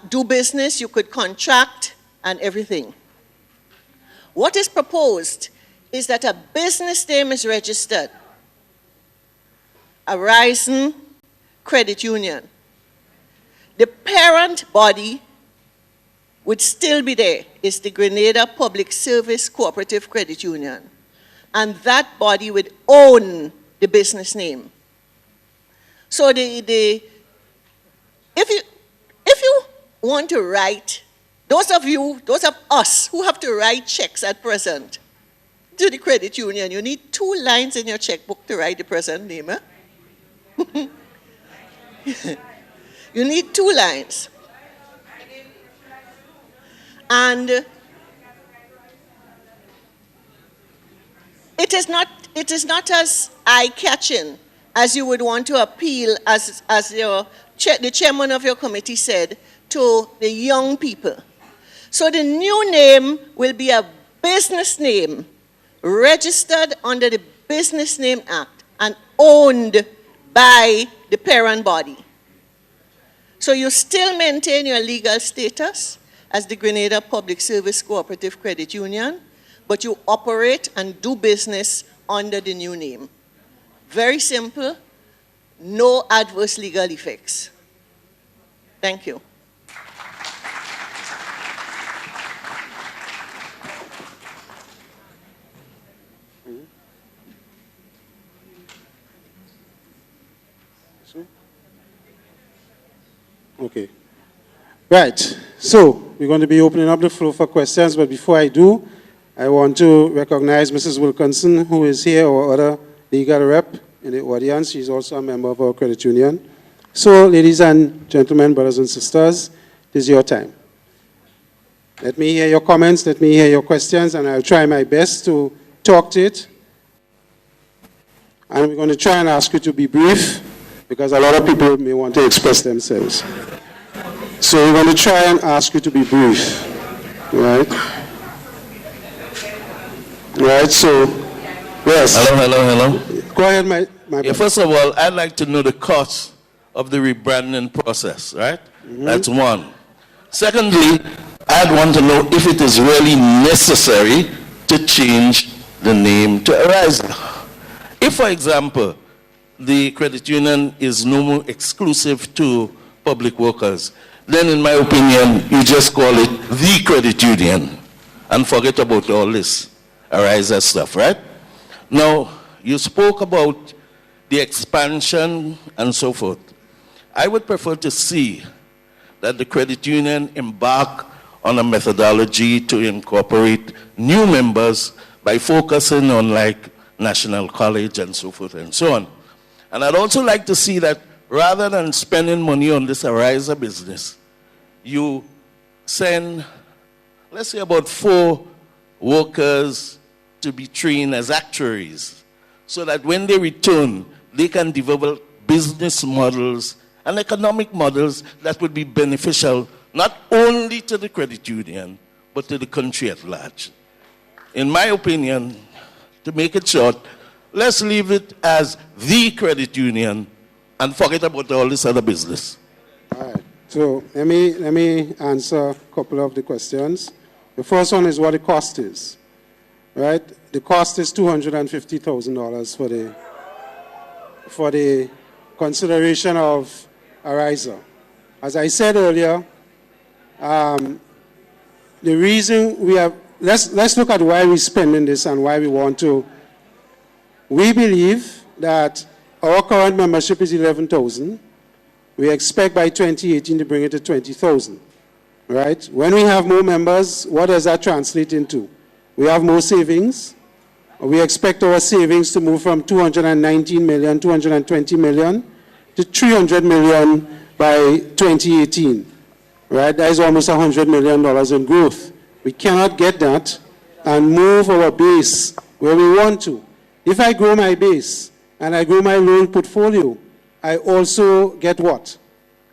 do business, you could contract and everything. What is proposed is that a business name is registered, ARISA Credit Union. The parent body would still be there, is the Grenada Public Service Cooperative Credit Union. And that body would own the business name. So if you want to write, those of us who have to write checks at present to the credit union, you need 2 lines in your checkbook to write the present name. Eh? You need 2 lines. And it is not as eye-catching as you would want to appeal, as the chairman of your committee said, to the young people. So the new name will be a business name registered under the Business Name Act and owned by the parent body. So you still maintain your legal status as the Grenada Public Service Cooperative Credit Union, but you operate and do business under the new name. Very simple, no adverse legal effects. Thank you.
Okay. Right. So we're going to be opening up the floor for questions, but before I do, I want to recognize Mrs. Wilkinson, who is here, our other legal rep in the audience. She's also a member of our credit union. So, ladies and gentlemen, brothers and sisters, this is your time. Let me hear your comments, let me hear your questions, and I'll try my best to talk to it. And we're going to try and ask you to be brief, because a lot of people may want to express themselves. So we're going to try and ask you to be brief, right? Right, so, yes.
Hello.
Go ahead, my
Yeah, first of all, I'd like to know the cost of the rebranding process, right? That's one. Secondly, I'd want to know if it is really necessary to change the name to Ariza. If, for example, the credit union is no more exclusive to public workers, then in my opinion, you just call it the credit union and forget about all this Ariza stuff, right? Now, you spoke about the expansion and so forth. I would prefer to see that the credit union embark on a methodology to incorporate new members by focusing on like National College and so forth and so on. And I'd also like to see that rather than spending money on this Ariza business, you send, let's say, about 4 workers to be trained as actuaries so that when they return, they can develop business models and economic models that would be beneficial not only to the credit union, but to the country at large. In my opinion, to make it short, let's leave it as the credit union and forget about all this other business.
All right. So let me answer a couple of the questions. The first one is what the cost is, right? The cost is $250,000 for the consideration of Ariza. As I said earlier, the reason we have, let's look at why we're spending this and why we want to. We believe that our current membership is 11,000. We expect by 2018 to bring it to 20,000, right? When we have more members, what does that translate into? We have more savings. We expect our savings to move from 219 million, 220 million to 300 million by 2018, right? That is almost $100 million in growth. We cannot get that and move our base where we want to. If I grow my base and I grow my loan portfolio, I also get what?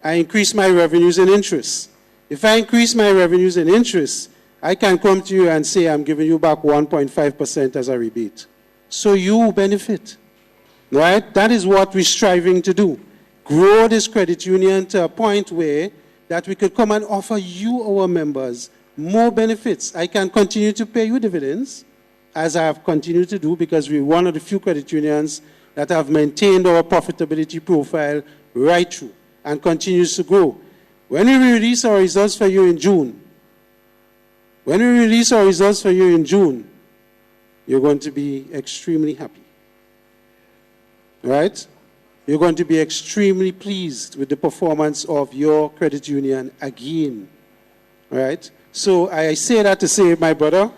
I increase my revenues and interest. If I increase my revenues and interest, I can come to you and say I'm giving you back 1.5% as a rebate. So you benefit, right? That is what we're striving to do. Grow this credit union to a point where that we could come and offer you, our members, more benefits. I can continue to pay you dividends, as I have continued to do, because we're one of the few credit unions that have maintained our profitability profile right through and continues to grow. When we release our results for you in June, you're going to be extremely happy, right? You're going to be extremely pleased with the performance of your credit union again, right? So I say that to say, my brother,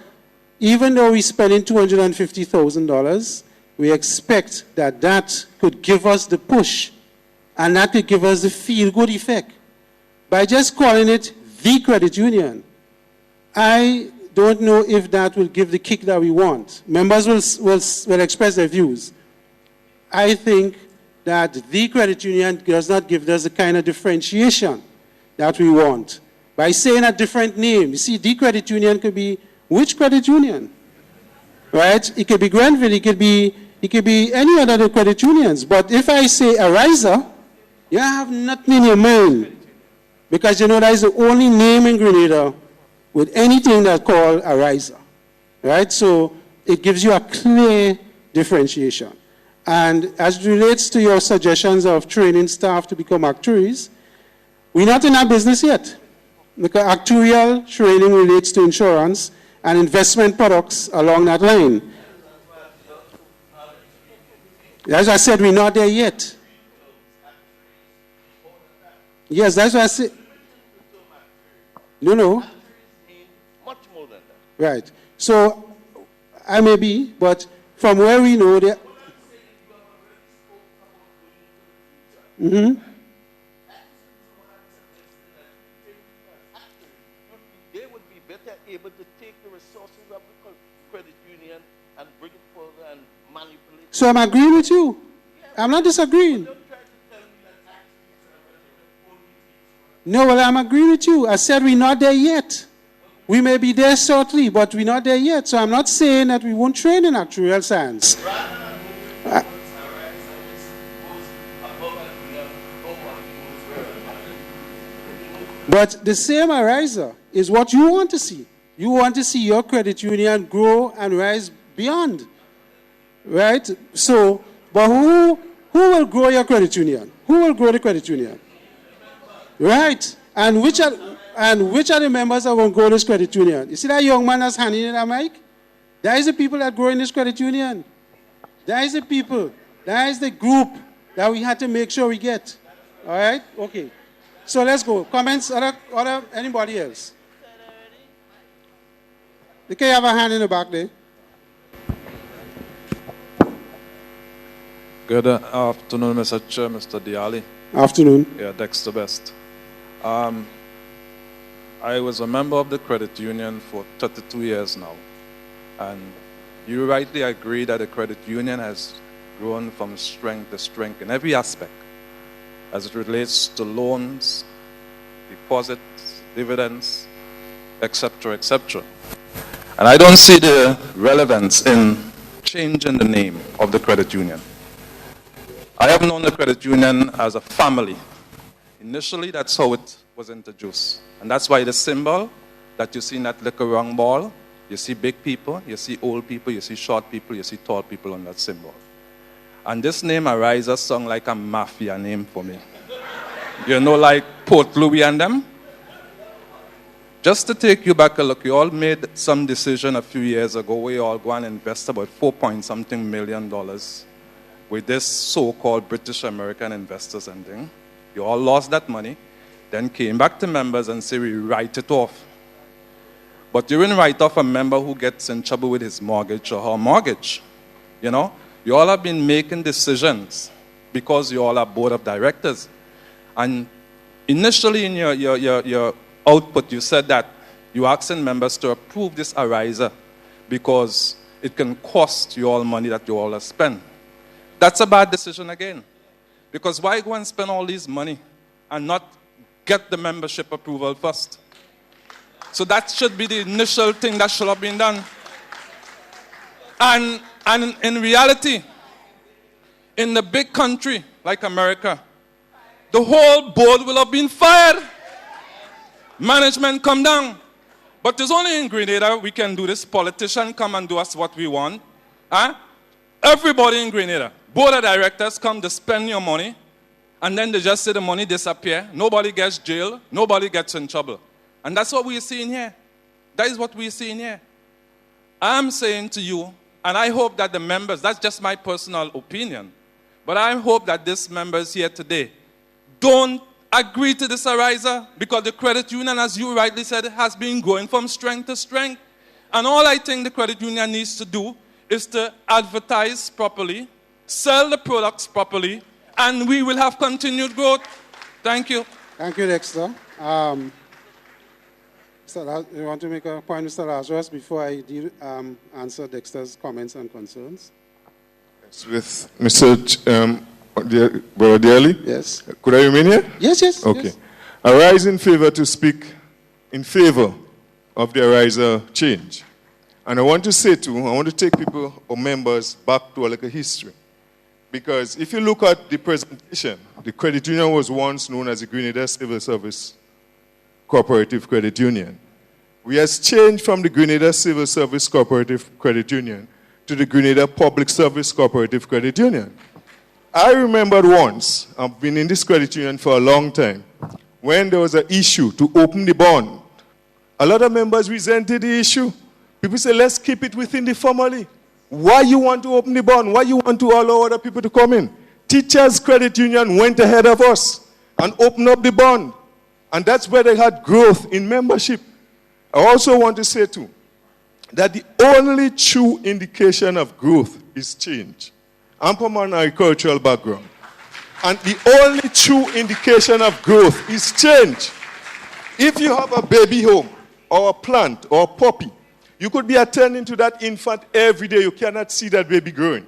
even though we're spending $250,000, we expect that that could give us the push and that could give us the feel-good effect. By just calling it the credit union, I don't know if that will give the kick that we want. Members will express their views. I think that the credit union does not give us the kind of differentiation that we want. By saying a different name, you see, the credit union could be which credit union, right? It could be Grenville, it could be any other credit unions. But if I say Ariza, you have nothing in your mind, because you know that is the only name in Grenada with anything that's called Ariza, right? So it gives you a clear differentiation. And as it relates to your suggestions of training staff to become actuaries, we're not in that business yet. Because actuarial training relates to insurance and investment products along that line. As I said, we're not there yet. Yes, that's what I said. No.
Much more than that.
Right. So, I may be, but from where we know that. Mm-hmm.
They would be better able to take the resources of the credit union and bring it further and manipulate.
So I'm agreeing with you. I'm not disagreeing. No, well, I'm agreeing with you. I said we're not there yet. We may be there shortly, but we're not there yet. So I'm not saying that we won't train in actuarial science. But the same Ariza is what you want to see. You want to see your credit union grow and rise beyond. Right? So, but who will grow your credit union? Who will grow the credit union? Right. And which are the members that will grow this credit union? You see that young man that's handing in that mic? That is the people that grow in this credit union. That is the people. That is the group that we had to make sure we get. All right? Okay. So let's go. Comments? Anybody else? Okay, you have a hand in the back there.
Good afternoon, Mr. Chair, Mr. Diali.
Afternoon.
Yeah, Dexter Best. I was a member of the credit union for 32 years now. And you rightly agree that the credit union has grown from strength to strength in every aspect as it relates to loans, deposits, dividends, etc., etc. And I don't see the relevance in changing the name of the credit union. I have known the credit union as a family. Initially, that's how it was introduced. And that's why the symbol that you see in that little round ball, you see big people, you see old people, you see short people, you see tall people on that symbol. And this name Ariza sound like a mafia name for me. You know, like Port Louis and them? Just to take you back a look, you all made some decision a few years ago where you all go and invest about $4-something million with this so-called British American investors and thing. You all lost that money, then came back to members and say, we write it off. But you didn't write off a member who gets in trouble with his mortgage or her mortgage. You know, you all have been making decisions because you all are board of directors. And initially in your output, you said that you're asking members to approve this Ariza because it can cost you all money that you all have spent. That's a bad decision again. Because why go and spend all this money and not get the membership approval first? So that should be the initial thing that should have been done. And in reality, in the big country like America, the whole board will have been fired. Management come down. But it's only in Grenada we can do this. Politicians come and do us what we want. Huh? Everybody in Grenada, board of directors come to spend your money, and then they just say the money disappear. Nobody gets jailed. Nobody gets in trouble. And that's what we're seeing here. That is what we're seeing here. I'm saying to you, and I hope that the members, that's just my personal opinion, but I hope that these members here today don't agree to this Ariza, because the credit union, as you rightly said, has been going from strength to strength. And all I think the credit union needs to do is to advertise properly, sell the products properly, and we will have continued growth. Thank you.
Thank you, Dexter. You want to make a point, Mr. Lazarus, before I answer Dexter's comments and concerns?
Yes, with Mr. Brother Daly?
Yes.
Could I remain here?
Yes, yes.
Okay.
Yes.
I rise in favor to speak in favor of the Ariza change. And I want to take people or members back to a little history. Because if you look at the presentation, the credit union was once known as the Grenada Civil Service Cooperative Credit Union. We has changed from the Grenada Civil Service Cooperative Credit Union to the Grenada Public Service Cooperative Credit Union. I remembered once, I've been in this credit union for a long time, when there was an issue to open the bond. A lot of members resented the issue. People say, let's keep it within the family. Why you want to open the bond? Why you want to allow other people to come in? Teachers Credit Union went ahead of us and opened up the bond. And that's where they had growth in membership. I also want to say too, that the only true indication of growth is change. I'm from an agricultural background. And the only true indication of growth is change. If you have a baby home, or a plant, or a puppy, you could be attending to that infant every day. You cannot see that baby growing.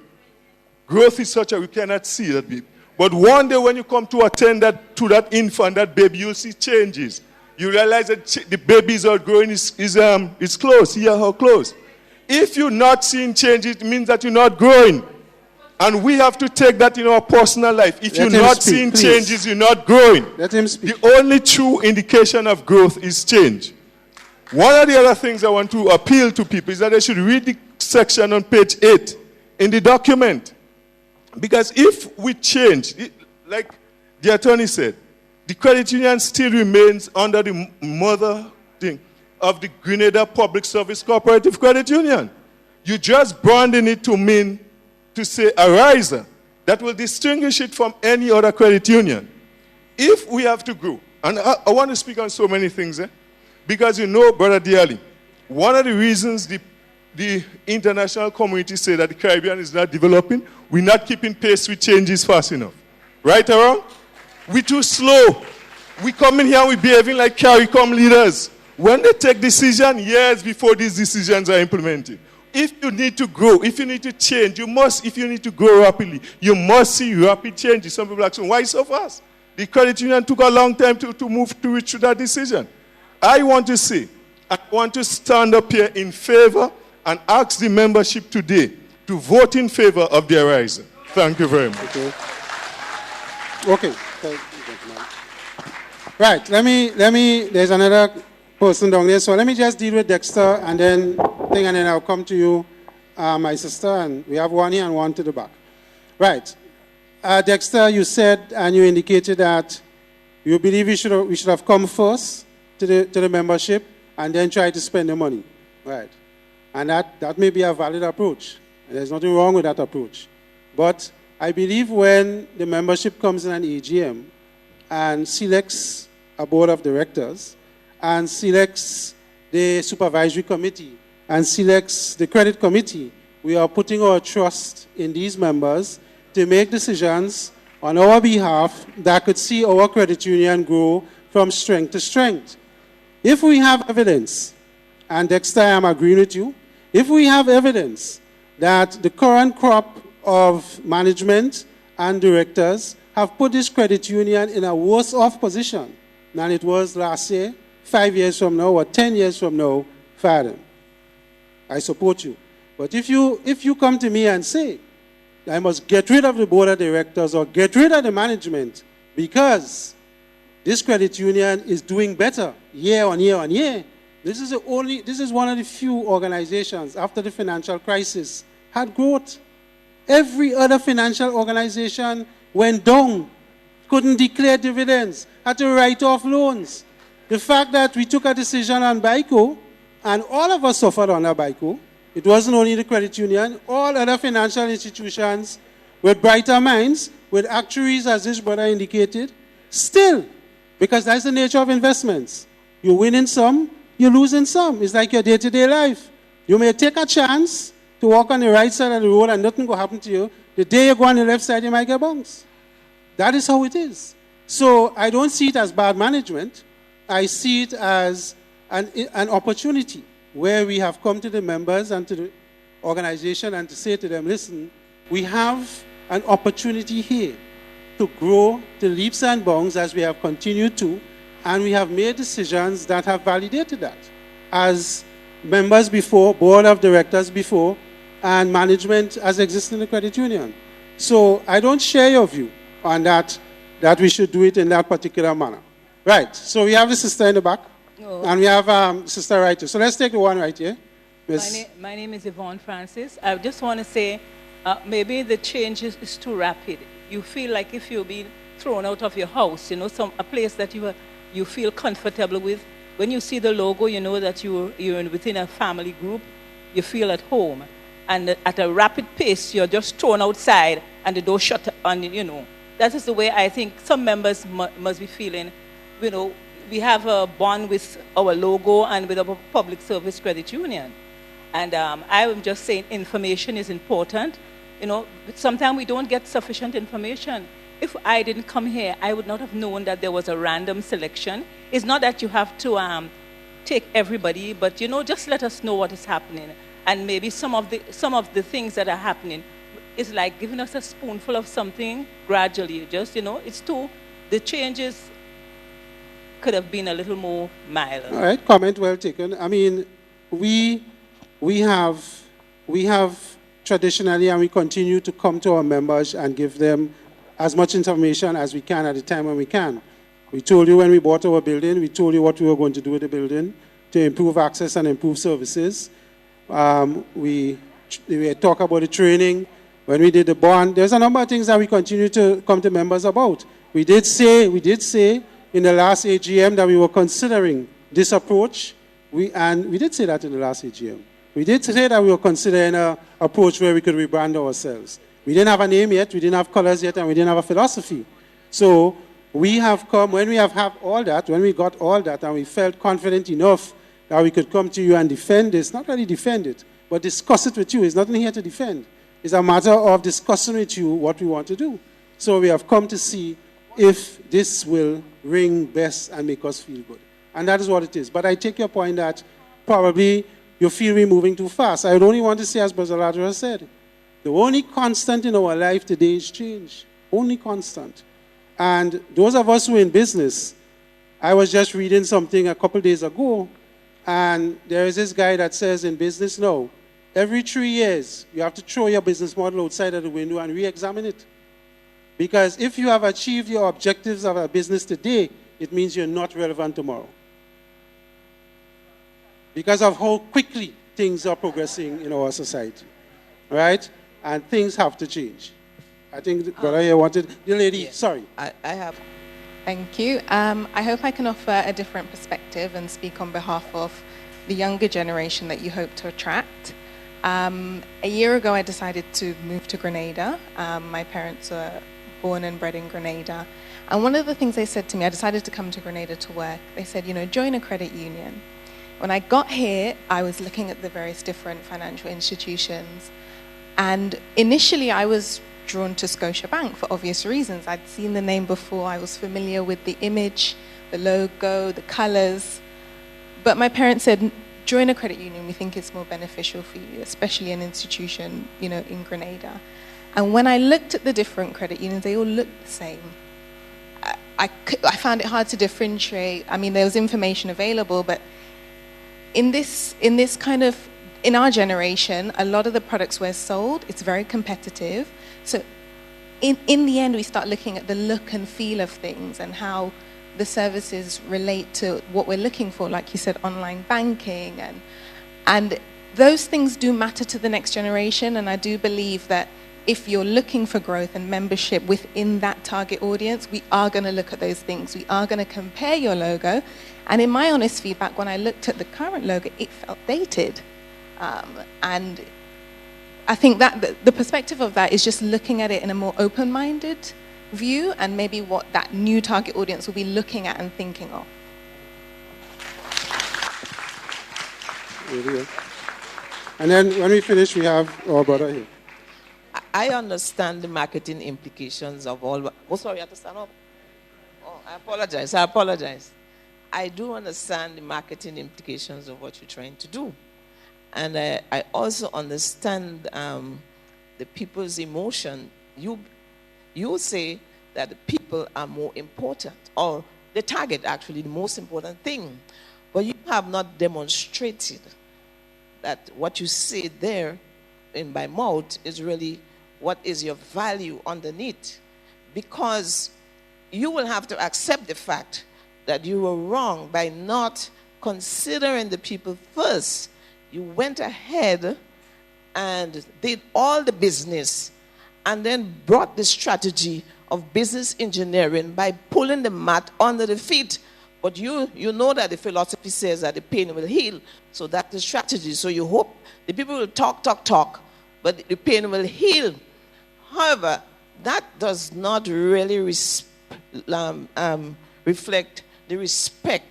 Growth is such that we cannot see that baby.
But one day when you come to attend to that infant, that baby, you'll see changes. You realize that the baby is outgrowing his clothes. See how close. If you're not seeing changes, it means that you're not growing. And we have to take that in our personal life. If you're not seeing changes, you're not growing.
Let him speak.
The only true indication of growth is change. One of the other things I want to appeal to people is that they should read the section on page 8 in the document. Because if we change, like the attorney said, the credit union still remains under the mother thing of the Grenada Public Service Cooperative Credit Union. You just branding it to mean to say a riser that will distinguish it from any other credit union. If we have to grow, and I want to speak on so many things, because you know, Brother Diali, one of the reasons the international community say that the Caribbean is not developing, we're not keeping pace with changes fast enough. Right or wrong? We're too slow. We come in here and we're behaving like CARICOM leaders. When they take decisions, years before these decisions are implemented. If you need to grow, if you need to change, if you need to grow rapidly, you must see rapid changes. Some people are asking, why so fast? The credit union took a long time to move to reach that decision. I want to say, I want to stand up here in favor and ask the membership today to vote in favor of the Ariser. Thank you very much.
Okay. Thank you, gentlemen. Right, let me, there's another person down there, so let me just deal with Dexter and then I'll come to you, my sister, and we have one here and one to the back. Right. Dexter, you said and you indicated that you believe we should have come first to the membership and then try to spend the money. Right. And that may be a valid approach. There's nothing wrong with that approach. But I believe when the membership comes in an AGM and selects a board of directors and selects the supervisory committee and selects the credit committee, we are putting our trust in these members to make decisions on our behalf that could see our credit union grow from strength to strength. If we have evidence, and Dexter, I'm agreeing with you, if we have evidence that the current crop of management and directors have put this credit union in a worse off position than it was last year, 5 years from now, or 10 years from now, fire them. I support you. But if you come to me and say, I must get rid of the board of directors or get rid of the management because this credit union is doing better year on year on year, this is one of the few organizations after the financial crisis had growth. Every other financial organization went down, couldn't declare dividends, had to write off loans. The fact that we took a decision on BICO, and all of us suffered under BICO, it wasn't only the credit union, all other financial institutions with brighter minds, with actuaries, as this brother indicated, still, because that's the nature of investments. You win in some, you lose in some. It's like your day-to-day life. You may take a chance to walk on the right side of the road and nothing will happen to you. The day you go on the left side, you might get bounced. That is how it is. So I don't see it as bad management. I see it as an opportunity where we have come to the members and to the organization and to say to them, listen, we have an opportunity here to grow to leaps and bounds as we have continued to, and we have made decisions that have validated that as members before, board of directors before, and management as exists in the credit union. So I don't share your view on that we should do it in that particular manner. Right, so we have the sister in the back, and we have sister right here. So let's take the one right here.
My name is Yvonne Francis. I just want to say maybe the change is too rapid. You feel like if you're being thrown out of your house, you know, a place that you feel comfortable with. When you see the logo, you know that you're within a family group, you feel at home. And at a rapid pace, you're just thrown outside and the door shut, and you know. That is the way I think some members must be feeling. You know, we have a bond with our logo and with our public service credit union. And I'm just saying information is important. You know, sometimes we don't get sufficient information. If I didn't come here, I would not have known that there was a random selection. It's not that you have to take everybody, but, you know, just let us know what is happening. And maybe some of the things that are happening, it's like giving us a spoonful of something gradually. Just, the changes could have been a little more mild.
All right, comment well taken. I mean, we have traditionally, and we continue to come to our members and give them as much information as we can at the time when we can. We told you when we bought our building, we told you what we were going to do with the building to improve access and improve services. We talk about the training. When we did the bond, there's a number of things that we continue to come to members about. We did say in the last AGM that we were considering this approach. We did say that in the last AGM. We did say that we were considering an approach where we could rebrand ourselves. We didn't have a name yet, we didn't have colors yet, and we didn't have a philosophy. So we have come, when we have all that, when we got all that, and we felt confident enough that we could come to you and defend this, not really defend it, but discuss it with you. It's nothing here to defend. It's a matter of discussing with you what we want to do. So we have come to see if this will ring best and make us feel good. And that is what it is. But I take your point that probably you feel we're moving too fast. I would only want to say, as Brother Lazarus said, the only constant in our life today is change. Only constant. And those of us who are in business, I was just reading something a couple days ago, and there is this guy that says in business now, every 3 years, you have to throw your business model outside of the window and re-examine it. Because if you have achieved your objectives of a business today, it means you're not relevant tomorrow. Because of how quickly things are progressing in our society. Right? And things have to change. I think brother here wanted, the lady,
yeah,
sorry.
I have. Thank you. I hope I can offer a different perspective and speak on behalf of the younger generation that you hope to attract. A year ago, I decided to move to Grenada. My parents were born and bred in Grenada. And one of the things they said to me, I decided to come to Grenada to work. They said, join a credit union. When I got here, I was looking at the various different financial institutions. And initially, I was drawn to Scotiabank for obvious reasons. I'd seen the name before. I was familiar with the image, the logo, the colors. But my parents said, join a credit union. We think it's more beneficial for you, especially an institution, in Grenada. And when I looked at the different credit unions, they all looked the same. I found it hard to differentiate. I mean, there was information available, but in our generation, a lot of the products we're sold, it's very competitive. So in the end, we start looking at the look and feel of things and how the services relate to what we're looking for, like you said, online banking. And those things do matter to the next generation. And I do believe that if you're looking for growth and membership within that target audience, we are going to look at those things. We are going to compare your logo. And in my honest feedback, when I looked at the current logo, it felt dated. And I think that the perspective of that is just looking at it in a more open-minded view and maybe what that new target audience will be looking at and thinking of.
And then when we finish, we have our brother here.
I understand the marketing implications of all. Oh, sorry, I have to stand up. Oh, I apologize. I do understand the marketing implications of what you're trying to do. And I also understand the people's emotion. You say that the people are more important, or the target actually the most important thing. But you have not demonstrated that what you say there in by mouth is really what is your value underneath. Because you will have to accept the fact that you were wrong by not considering the people first. You went ahead and did all the business and then brought the strategy of business engineering by pulling the mat under the feet. But you know that the philosophy says that the pain will heal. So that's the strategy. So you hope the people will talk, but the pain will heal. However, that does not really reflect the respect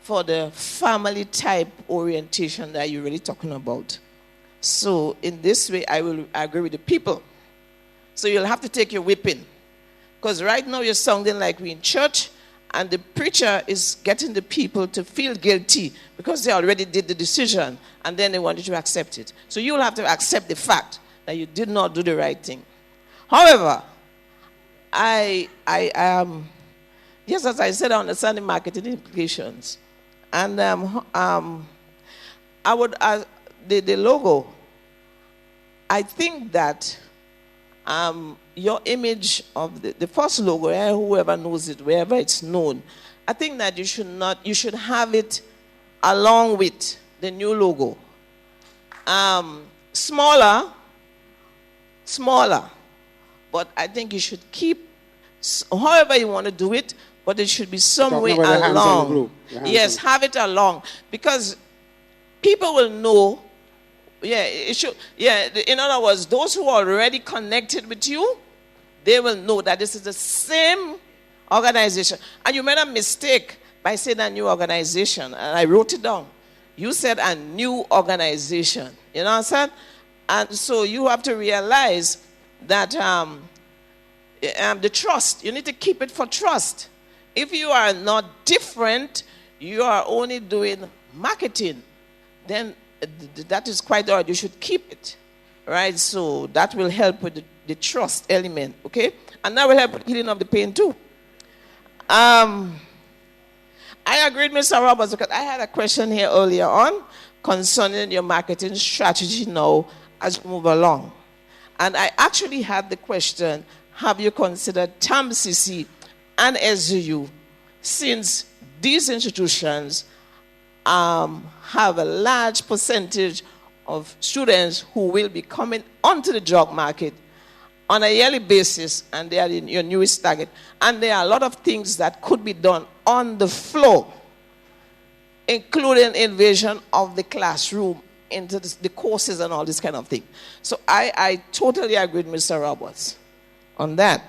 for the family type orientation that you're really talking about. So in this way, I will agree with the people. So you'll have to take your whipping. Because right now you're sounding like we're in church, and the preacher is getting the people to feel guilty because they already did the decision, and then they want you to accept it. So you'll have to accept the fact that you did not do the right thing. However, yes, as I said, I understand the marketing implications. And I would, the logo, I think that your image of the first logo, whoever knows it, wherever it's known, I think that you should have it along with the new logo. Smaller, but I think you should keep, however you want to do it, but it should be some way along. Yes, have it along. Because people will know, it should, in other words, those who are already connected with you, they will know that this is the same organization. And you made a mistake by saying a new organization, and I wrote it down. You said a new organization. You know what I'm saying? And so you have to realize that the trust, you need to keep it for trust. If you are not different, you are only doing marketing, then that is quite odd. You should keep it, right? So that will help with the trust element, okay? And that will help with healing of the pain too. I agreed with Mr. Roberts because I had a question here earlier on concerning your marketing strategy now as you move along. And I actually had the question, have you considered TAMCC and SUU, since these institutions have a large percentage of students who will be coming onto the job market on a yearly basis, and they are in your newest target. And there are a lot of things that could be done on the floor, including invasion of the classroom into the courses and all this kind of thing. So I totally agree with Mr. Roberts on that.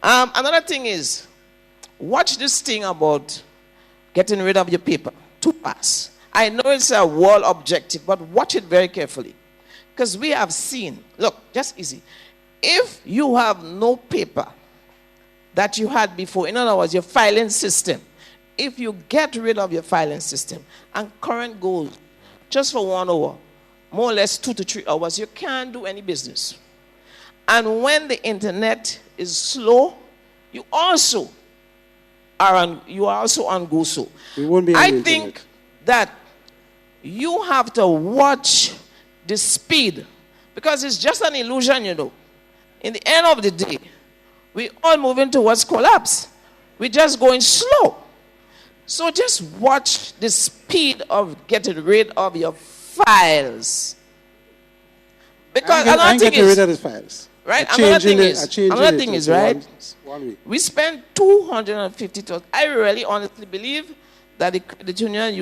Another thing is, watch this thing about getting rid of your paper to pass. I know it's a world objective, but watch it very carefully. Because we have seen, look, just easy. If you have no paper that you had before, in other words, your filing system, if you get rid of your filing system and current goals just for 1 hour, more or less 2 to 3 hours, you can't do any business. And when the internet is slow, you also are on go slow. I think that you have to watch the speed, because it's just an illusion, you know. In the end of the day, we're all moving towards collapse. We're just going slow. So just watch the speed of getting rid of your files. Because another thing is,
rid of the files.
Right? Another thing is, right? We spend $250,000. I really honestly believe that the union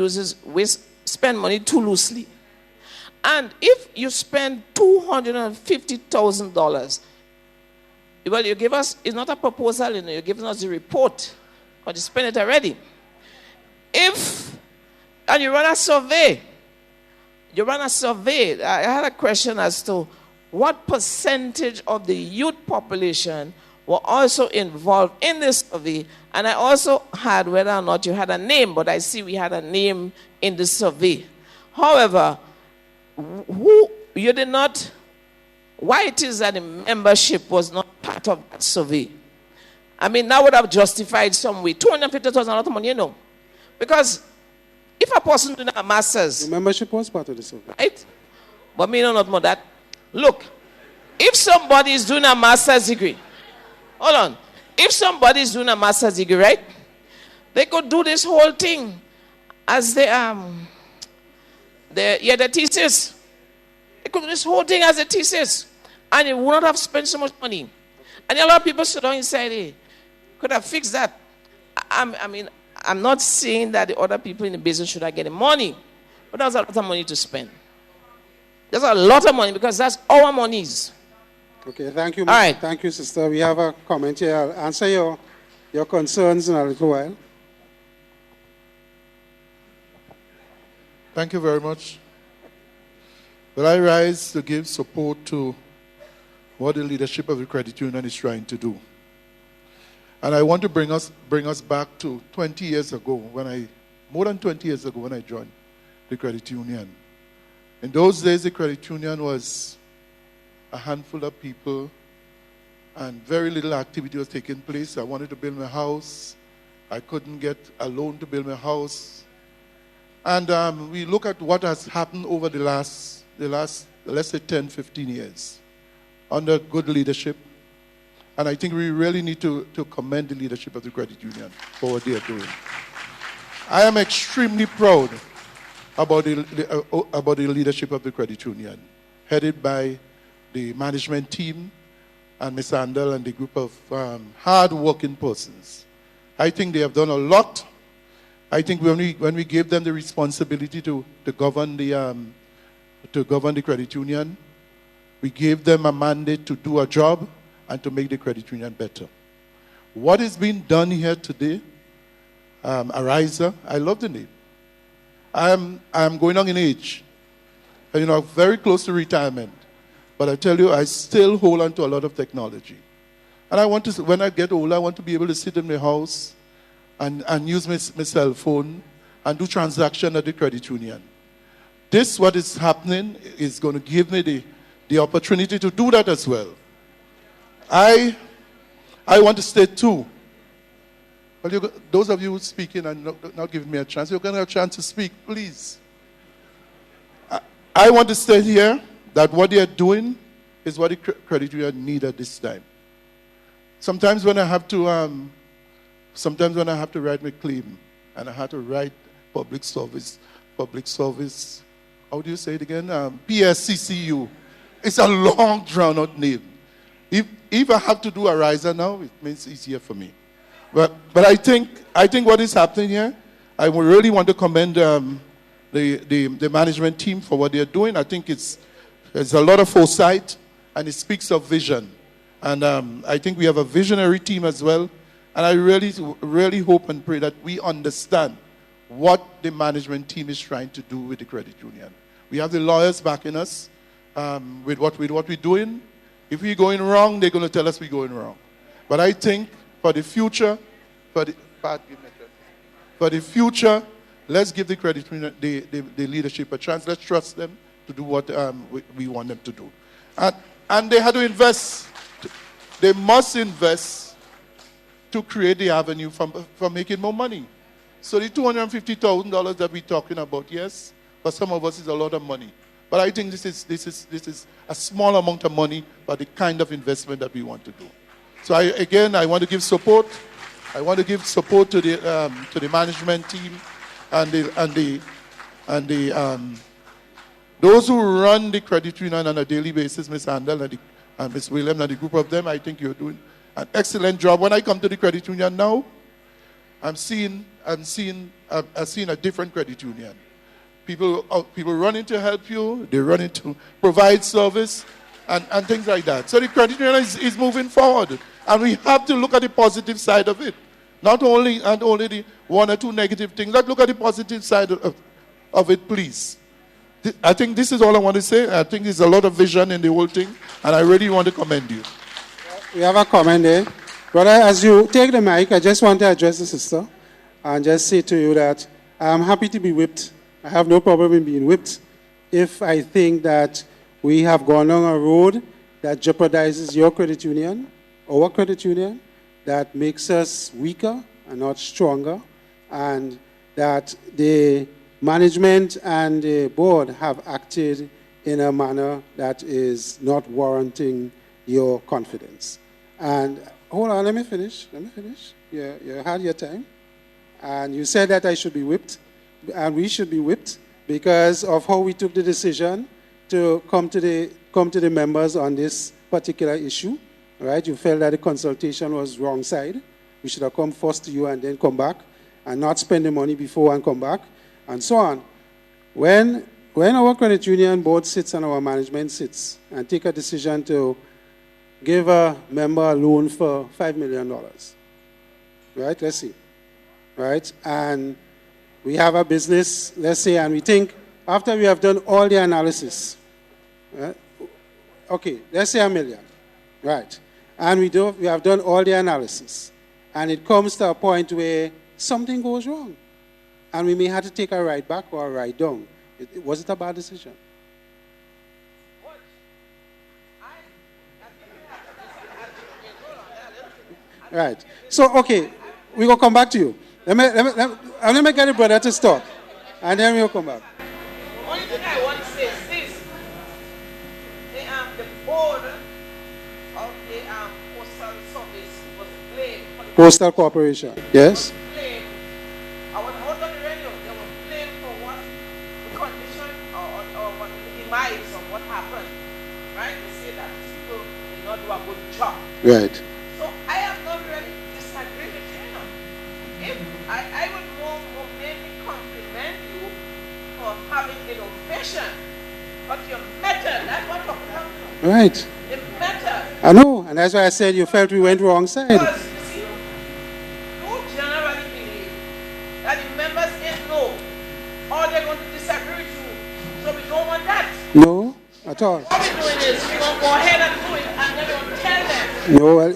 spend money too loosely. And if you spend $250,000, well, you give us, it's not a proposal, you're giving us the report, but you spend it already. And you run a survey, I had a question as to what percentage of the youth population were also involved in this survey, and I also had whether or not you had a name, but I see we had a name in the survey. However, you did not, why it is that the membership was not part of that survey? I mean, that would have justified some way. $250,000 a lot of money, you know. Because if a person doing a master's...
The membership was part of the survey.
Right? But me not more that. Look, if somebody is doing a master's degree, hold on. If somebody is doing a master's degree, right? They could do this whole thing as the thesis. They could do this whole thing as a thesis. And it would not have spent so much money. And a lot of people sit down and say, hey, could have fixed that. I mean, I'm not saying that the other people in the business should not get money. But that's a lot of money to spend. That's a lot of money because that's our monies.
Okay, thank you.
All right.
Thank you, sister. We have a comment here. I'll answer your concerns in a little while.
Thank you very much. Will I rise to give support to what the leadership of the credit union is trying to do? And I want to bring us back to 20 years ago, more than 20 years ago when I joined the credit union. In those days, the credit union was a handful of people, and very little activity was taking place. I wanted to build my house. I couldn't get a loan to build my house. And we look at what has happened over the last, let's say 10, 15 years under good leadership. And I think we really need to commend the leadership of the credit union for what they are doing. I am extremely proud about the leadership of the credit union, headed by the management team and Ms. Andel and the group of hard-working persons. I think they have done a lot. I think when we gave them the responsibility to govern the credit union, we gave them a mandate to do a job and to make the credit union better. What is being done here today, Ariza, I love the name. I'm going on in age, and, very close to retirement. But I tell you, I still hold on to a lot of technology. And I want to, when I get older, I want to be able to sit in my house and use my cell phone and do transactions at the credit union. This, what is happening, is going to give me the opportunity to do that as well. I want to state too. Well, those of you speaking and not giving me a chance, you're going to have a chance to speak, please. I want to state here that what they are doing is what the credit union need at this time. Sometimes when I have to write my claim, and I have to write public service, how do you say it again? PSCCU. It's a long, drawn-out name. If I have to do Ariza now, it means it's easier for me. But I think what is happening here, I would really want to commend the management team for what they're doing. I think there's a lot of foresight, and it speaks of vision. And I think we have a visionary team as well. And I really hope and pray that we understand what the management team is trying to do with the credit union. We have the lawyers backing us with what we're doing. If we're going wrong, they're going to tell us we're going wrong. But I think for the future, let's give the credit union, the leadership a chance. Let's trust them to do what we want them to do. And they had to invest. They must invest to create the avenue for making more money. So the $250,000 that we're talking about, yes, for some of us is a lot of money. But I think this is a small amount of money, but the kind of investment that we want to do. So I want to give support. I want to give support to the management team and those who run the credit union on a daily basis, Ms. Handel and Ms. Williams and the group of them. I think you're doing an excellent job. When I come to the credit union now, I'm seeing a different credit union. People running to help you, they're running to provide service and things like that. So the credit union is moving forward. And we have to look at the positive side of it. Not only the one or two negative things. Let's look at the positive side of it, please. I think this is all I want to say. I think there's a lot of vision in the whole thing, and I really want to commend you.
We have a comment there. Brother, as you take the mic, I just want to address the sister and just say to you that I'm happy to be whipped. I have no problem in being whipped if I think that we have gone on a road that jeopardizes your credit union, our credit union, that makes us weaker and not stronger, and that the management and the board have acted in a manner that is not warranting your confidence. And hold on, let me finish. You had your time. And you said that I should be whipped, and we should be whipped because of how we took the decision to come to the members on this particular issue. Right? You felt that the consultation was wrong side. We should have come first to you and then come back, and not spend the money before and come back, and so on. When our credit union board sits and our management sits and take a decision to give a member a loan for $5 million, right? Let's see, right? And we have a business, let's say, and we think after we have done all the analysis, right? Okay, let's say $1 million, right? And we have done all the analysis, and it comes to a point where something goes wrong, and we may have to take a ride back or a ride down. Was it a bad decision? Right. So, okay, we're going to come back to you. Let me get the brother to stop, and then we'll come back.
The only thing I want to say is this. The board of the postal service was blamed.
Postal Corporation, yes?
Blamed. I was out on the radio. They were blamed for what the condition or what the demise of what happened. Right? They say that people did not do a good job.
Right.
So I am not really disagree with you. If I would more maybe compliment you for having innovation, but your method, that's what we're talking about.
Right.
The method.
I know, and that's why I said you felt we went wrong side.
Because, you see, you generally believe that the members ain't know, or they're going to disagree with you. So we don't want that.
No, at all.
What we're doing is we're going to go ahead and do it, and then we're going to tell them.
No, well,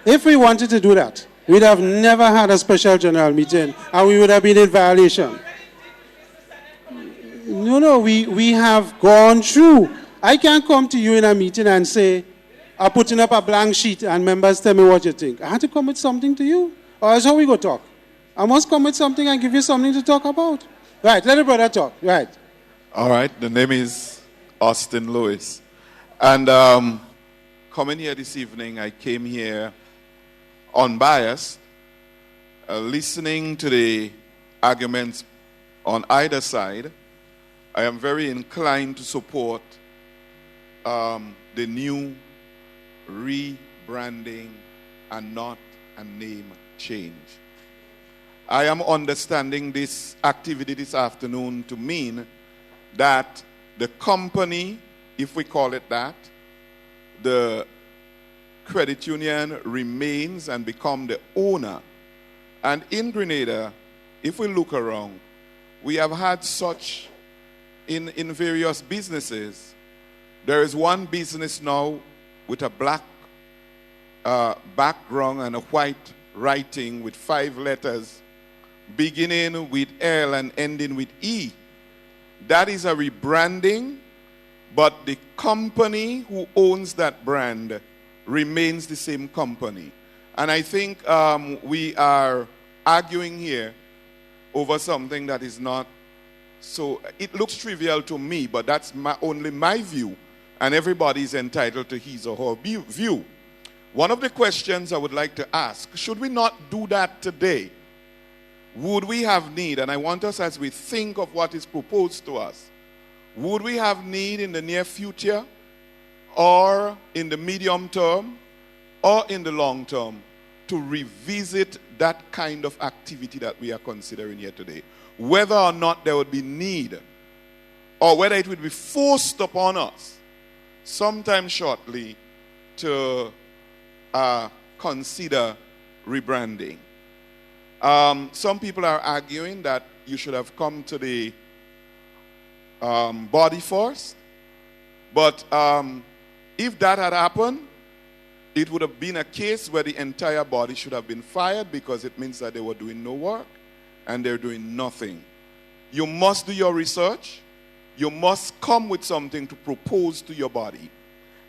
if we wanted to do that, we'd have never had a special general meeting, and we would have been in violation. No, we have gone through. I can't come to you in a meeting and say, I'm putting up a blank sheet and members tell me what you think. I had to come with something to you, or else how we go talk? I must come with something and give you something to talk about. Right, let the brother talk. Right.
All right, the name is Austin Lewis. And coming here this evening, I came here unbiased, listening to the arguments on either side. I am very inclined to support the new rebranding and not a name change. I am understanding this activity this afternoon to mean that the company, if we call it that, the credit union remains and become the owner. And in Grenada, if we look around, we have had such in various businesses. There is one business now with a black background and a white writing with 5 letters, beginning with L and ending with E. That is a rebranding, but the company who owns that brand remains the same company. And I think we are arguing here over something that is not so, it looks trivial to me, but that's only my view, and everybody is entitled to his or her view. One of the questions I would like to ask, should we not do that today? Would we have need, and I want us as we think of what is proposed to us, would we have need in the near future, or in the medium term, or in the long term, to revisit that kind of activity that we are considering here today? Whether or not there would be need, or whether it would be forced upon us sometime shortly to consider rebranding. Some people are arguing that you should have come to the body first, but if that had happened, it would have been a case where the entire body should have been fired, because it means that they were doing no work and they're doing nothing. You must do your research. You must come with something to propose to your body.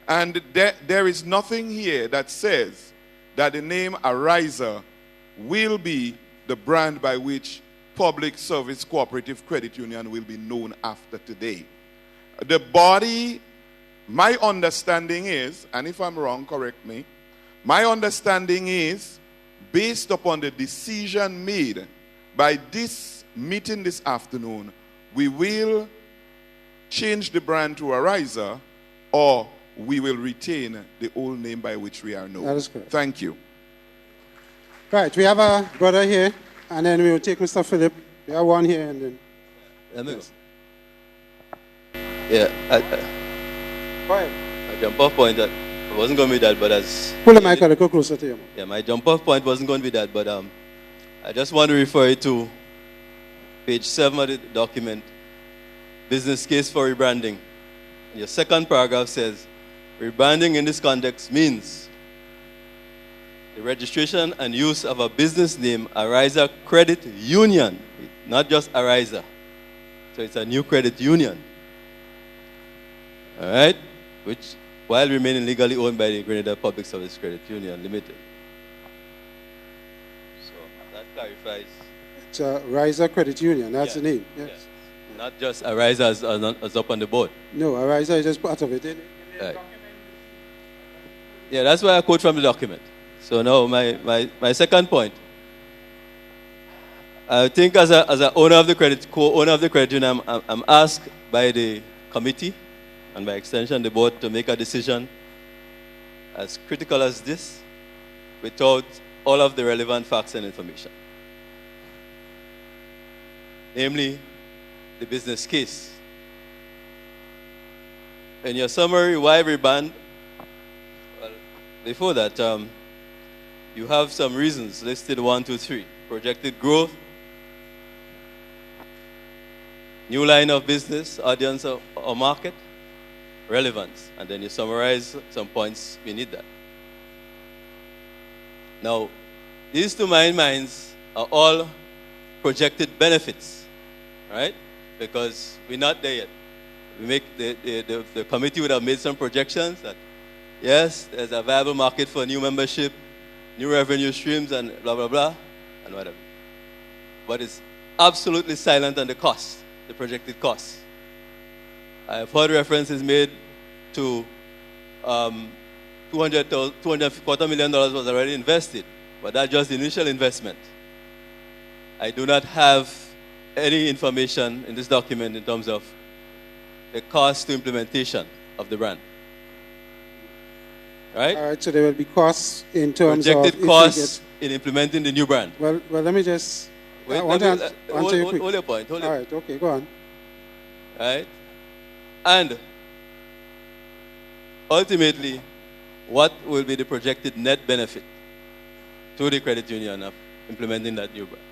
And there is nothing here that says that the name Ariza will be the brand by which Public Service Cooperative Credit Union will be known after today. The body, my understanding is, and if I'm wrong, correct me, my understanding is, based upon the decision made by this meeting this afternoon, we will change the brand to Ariza, or we will retain the old name by which we are known.
That is correct.
Thank you.
Right, we have a brother here, and then we will take Mr. Philip. We have one here, and then...
Yes. Yeah,
Go ahead.
my jump-off point, that it wasn't going to be that, but as...
Pull the mic a little closer to you.
Yeah, my jump-off point wasn't going to be that, but I just want to refer you to page 7 of the document, business case for rebranding. Your second paragraph says, rebranding in this context means the registration and use of a business name, Ariza Credit Union, not just Ariza. So it's a new credit union. All right? Which, while remaining legally owned by the Grenada Public Service Credit Union Limited. clarifies.
It's a Riser Credit Union, that's the name. Yes.
Not just Arise as up on the board.
No, a Riser is just part of it.
Right. Yeah, that's why I quote from the document. So now my second point. I think as a owner of the co-owner of the credit union, I'm asked by the committee and by extension the board to make a decision as critical as this without all of the relevant facts and information. Namely, the business case. In your summary, why rebrand? Well, before that, you have some reasons listed 1, 2, 3. Projected growth, new line of business, audience or market, relevance, and then you summarize some points beneath that. Now, these to my minds are all projected benefits, right? Because we're not there yet. We make the committee would have made some projections that yes, there's a viable market for new membership, new revenue streams, and blah blah blah, and whatever. But it's absolutely silent on the cost, the projected cost. I've heard references made to $250 million was already invested, but that's just the initial investment. I do not have any information in this document in terms of the cost to implementation of the brand. Right?
All right, so there will be costs in terms
projected costs in implementing the new brand.
Well, let me just...
Wait,
hold
your point.
All right, okay, go on.
Right? And ultimately, what will be the projected net benefit to the credit union of implementing that new brand?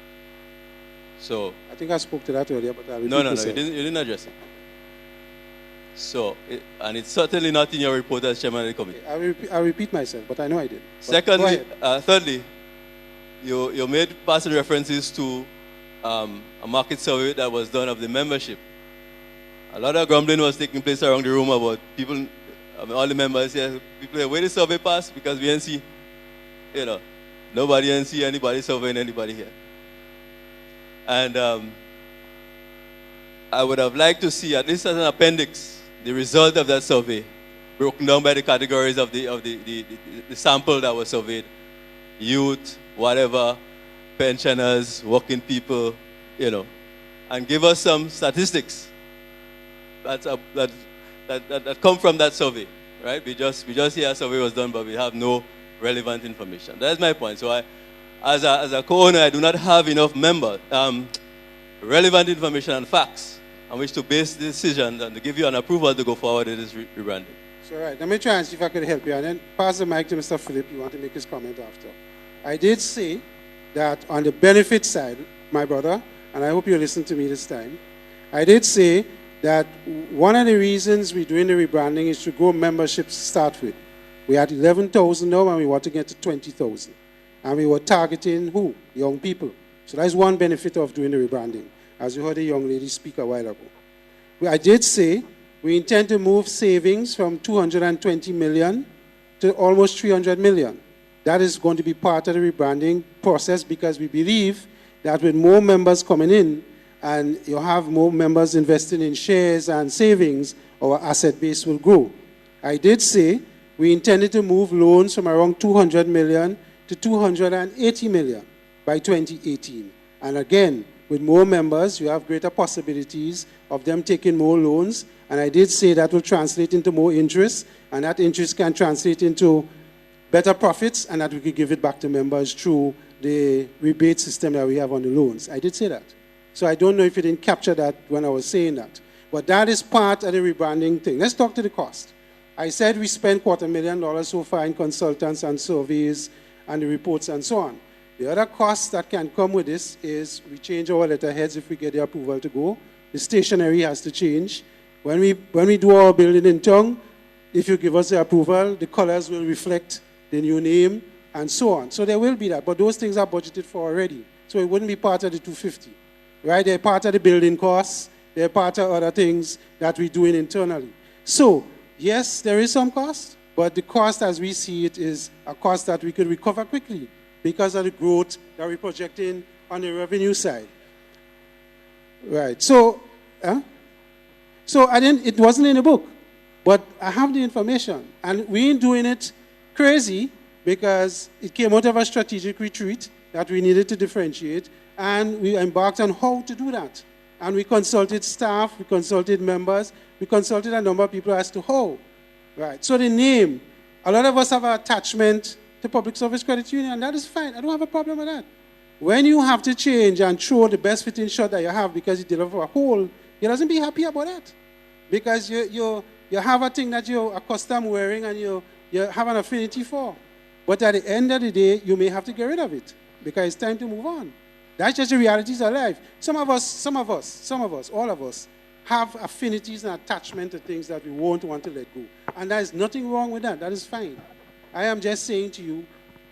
So
I think I spoke to that earlier, but I'll repeat
no,
myself.
you didn't address it. So, and it's certainly not in your report as chairman of the committee.
I'll repeat myself, but I know I did.
Secondly, thirdly, you made past references to a market survey that was done of the membership. A lot of grumbling was taking place around the room about people, all the members here, people say, where the survey passed? Because we didn't see, nobody didn't see anybody surveying anybody here. And I would have liked to see, at least as an appendix, the result of that survey, broken down by the categories of the sample that was surveyed. Youth, whatever, pensioners, working people, and give us some statistics that come from that survey, right? We just hear a survey was done, but we have no relevant information. That's my point. So as a co-owner, I do not have enough relevant information and facts on which to base the decision and to give you an approval to go forward with this rebranding.
So, all right, let me try and see if I could help you, and then pass the mic to Mr. Philip. You want to make his comment after. I did say that on the benefit side, my brother, and I hope you listen to me this time, I did say that one of the reasons we're doing the rebranding is to grow memberships to start with. We had 11,000 now, and we want to get to 20,000. And we were targeting who? Young people. So that's one benefit of doing the rebranding, as you heard the young lady speak a while ago. I did say we intend to move savings from 220 million to almost 300 million. That is going to be part of the rebranding process because we believe that with more members coming in and you have more members investing in shares and savings, our asset base will grow. I did say we intended to move loans from around 200 million to 280 million by 2018. And again, with more members, you have greater possibilities of them taking more loans. And I did say that will translate into more interest, and that interest can translate into better profits, and that we could give it back to members through the rebate system that we have on the loans. I did say that. So I don't know if you didn't capture that when I was saying that. But that is part of the rebranding thing. Let's talk to the cost. I said we spent $250,000 so far in consultants and surveys and the reports and so on. The other cost that can come with this is we change our letterheads if we get the approval to go. The stationery has to change. When we do our building in town, if you give us the approval, the colors will reflect the new name and so on. So there will be that, but those things are budgeted for already. So it wouldn't be part of the 250, right? They're part of the building costs. They're part of other things that we're doing internally. So yes, there is some cost, but the cost as we see it is a cost that we could recover quickly because of the growth that we're projecting on the revenue side. Right. So, it wasn't in the book, but I have the information, and we ain't doing it crazy because it came out of a strategic retreat that we needed to differentiate, and we embarked on how to do that. And we consulted staff, we consulted members, we consulted a number of people as to how. Right. So the name, a lot of us have an attachment to Public Service Credit Union, and that is fine. I don't have a problem with that. When you have to change and throw the best fitting shot that you have because you deliver a whole, you doesn't be happy about that. Because you have a thing that you're accustomed wearing and you have an affinity for. But at the end of the day, you may have to get rid of it because it's time to move on. That's just the realities of life. Some of us, all of us, have affinities and attachment to things that we won't want to let go. And there is nothing wrong with that. That is fine. I am just saying to you,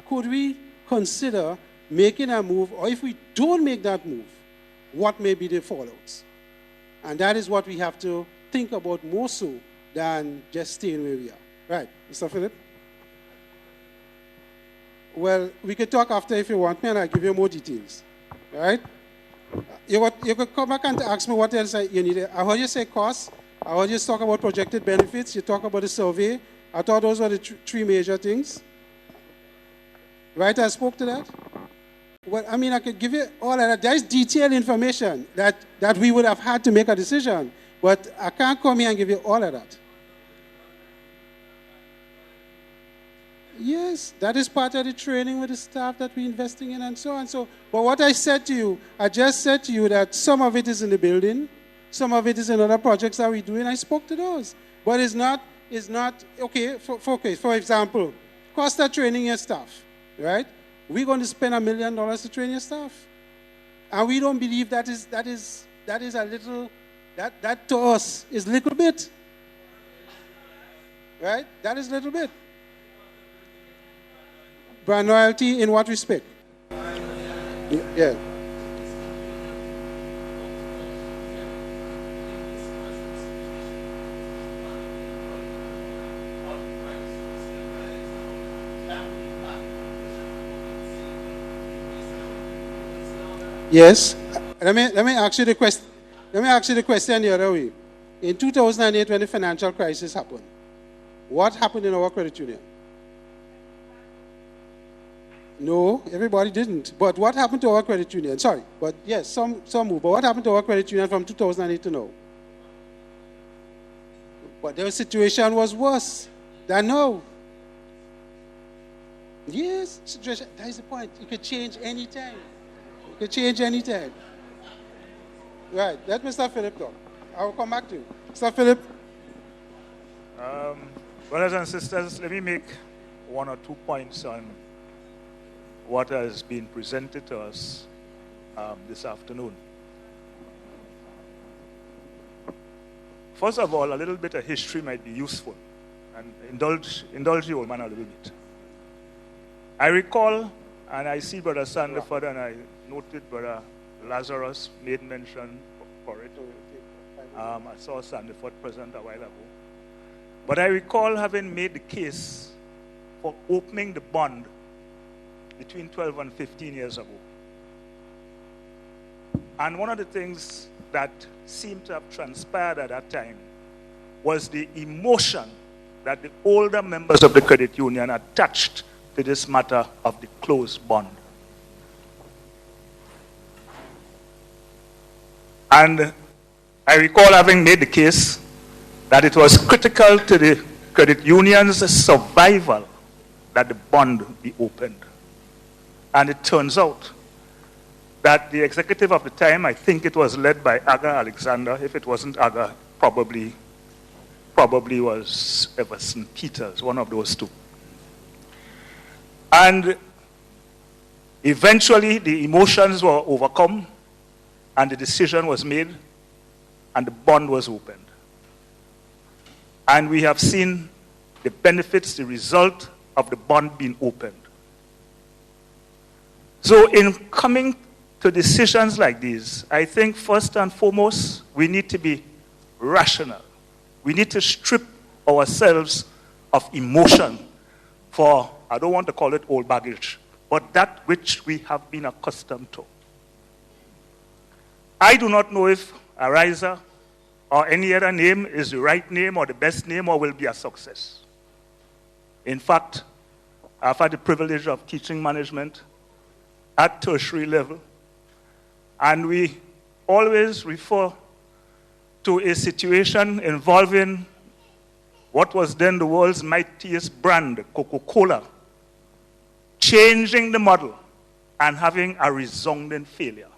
could we consider making a move, or if we don't make that move, what may be the fallouts? And that is what we have to think about more so than just staying where we are. Right, Mr. Philip? Well, we could talk after if you want me, and I'll give you more details. All right? You could come back and ask me what else you need. I heard you say costs. I heard you talk about projected benefits. You talk about the survey. I thought those were the three major things. Right? I spoke to that. Well, I mean, I could give you all of that. There is detailed information that we would have had to make a decision. But I can't come here and give you all of that. Yes, that is part of the training with the staff that we're investing in and so on. But what I said to you, I just said to you that some of it is in the building, some of it is in other projects that we're doing. I spoke to those. But it's not okay, for example, cost of training your staff, right? We're going to spend $1 million to train your staff. And we don't believe that is a little, that to us is little bit. Right? That is little bit. Brand loyalty in what respect? Yeah. Yes. Let me ask you the question. Let me ask you the question the other way. In 2008, when the financial crisis happened, what happened in our credit union? No, everybody didn't. But what happened to our credit union? Sorry, but yes, some moved. But what happened to our credit union from 2008 to now? But their situation was worse than now. Yes, situation. That is the point. It could change any time. It could change any time. Right. Let Mr. Philip talk. I will come back to you. Mr. Philip.
Brothers and sisters, let me make one or 2 points on what has been presented to us this afternoon. First of all, a little bit of history might be useful, and indulge you, old man, a little bit. I recall, and I see Brother Sandiford, and I noted Brother Lazarus made mention for it. I saw Sandiford present a while ago. But I recall having made the case for opening the bond between 12 and 15 years ago. And one of the things that seemed to have transpired at that time was the emotion that the older members of the credit union attached to this matter of the closed bond. And I recall having made the case that it was critical to the credit union's survival that the bond be opened. And it turns out that the executive of the time, I think it was led by Aga Alexander. If it wasn't Aga, probably was Everson Peters, one of those two. And eventually the emotions were overcome and the decision was made and the bond was opened. And we have seen the benefits, the result of the bond being opened. So in coming to decisions like these, I think first and foremost, we need to be rational. We need to strip ourselves of emotion for, I don't want to call it old baggage, but that which we have been accustomed to. I do not know if Ariza or any other name is the right name or the best name or will be a success. In fact, I've had the privilege of teaching management at tertiary level, and we always refer to a situation involving what was then the world's mightiest brand, Coca-Cola, changing the model and having a resounding failure.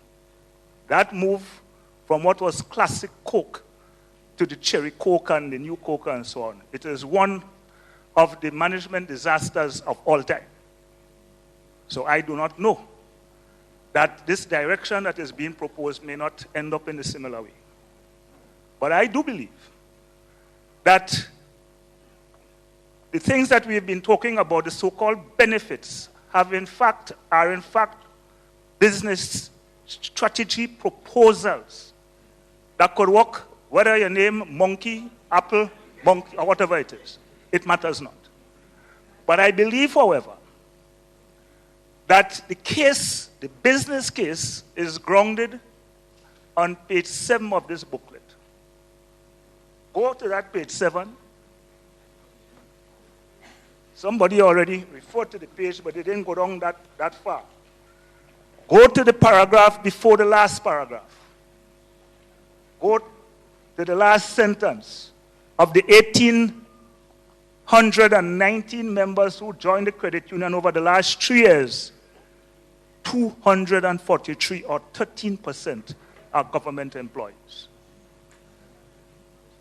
That move from what was classic Coke to the cherry Coke and the new Coke and so on, it is one of the management disasters of all time. So I do not know that this direction that is being proposed may not end up in a similar way. But I do believe that the things that we have been talking about, the so-called benefits, are in fact business strategy proposals that could work, whether you name Monkey, Apple, Monkey, or whatever it is. It matters not. But I believe, however, that the case, the business case, is grounded on page 7 of this booklet. Go to that page 7. Somebody already referred to the page, but they didn't go down that far. Go to the paragraph before the last paragraph. Go to the last sentence of the 1,819 members who joined the credit union over the last 3 years. 243 or 13% are government employees.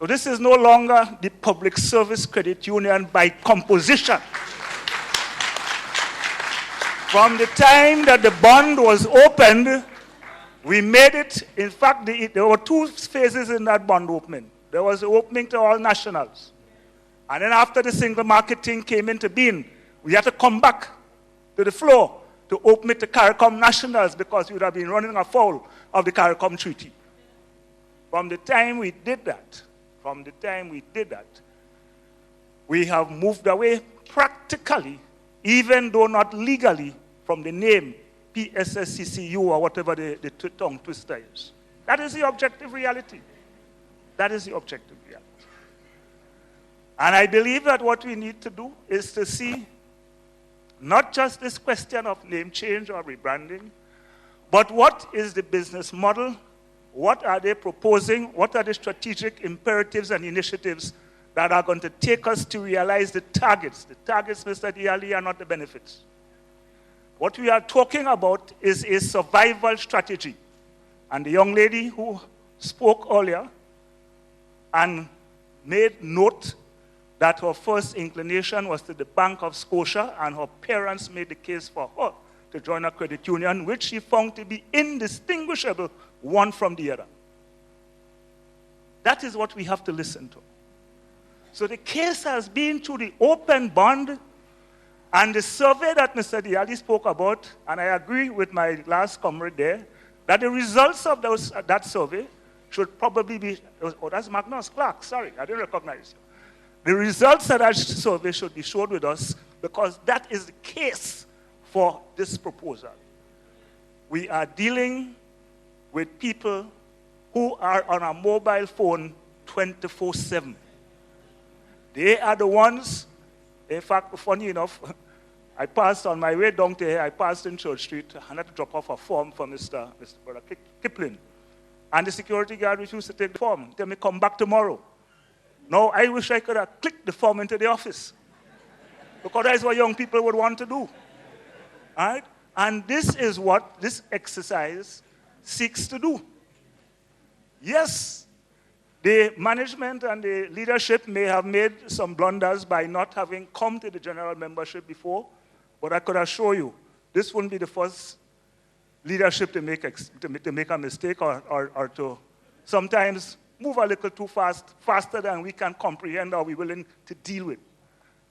So this is no longer the public service credit union by composition. From the time that the bond was opened, we made it, in fact, there were 2 phases in that bond opening. There was the opening to all nationals. And then after the single marketing came into being, we had to come back to the floor to open it to CARICOM nationals because we would have been running afoul of the CARICOM Treaty. From the time we did that, we have moved away practically, even though not legally, from the name PSSCCU or whatever the tongue twister is. That is the objective reality. That is the objective reality. And I believe that what we need to do is to see not just this question of name change or rebranding, but what is the business model? What are they proposing? What are the strategic imperatives and initiatives that are going to take us to realize the targets? The targets, Mr. Diali, are not the benefits. What we are talking about is a survival strategy. And the young lady who spoke earlier and made note that her first inclination was to the Bank of Scotia, and her parents made the case for her to join a credit union, which she found to be indistinguishable one from the other. That is what we have to listen to. So the case has been to the open bond, and the survey that Mr. Diali spoke about, and I agree with my last comrade there, that the results of that survey should probably be, oh, that's Magnus Clark, sorry, I didn't recognize you. The results of that survey should be shared with us because that is the case for this proposal. We are dealing with people who are on a mobile phone 24/7. They are the ones, in fact, funny enough, I passed on my way down to here, I passed in Church Street, and had to drop off a form for Mr. Brother Kipling. And the security guard refused to take the form. Tell me, come back tomorrow. No, I wish I could have clicked the form into the office. Because that's what young people would want to do. All right? And this is what this exercise seeks to do. Yes, the management and the leadership may have made some blunders by not having come to the general membership before, but I could assure you, this wouldn't be the first leadership to make a mistake or to sometimes move a little too fast, faster than we can comprehend or we're willing to deal with.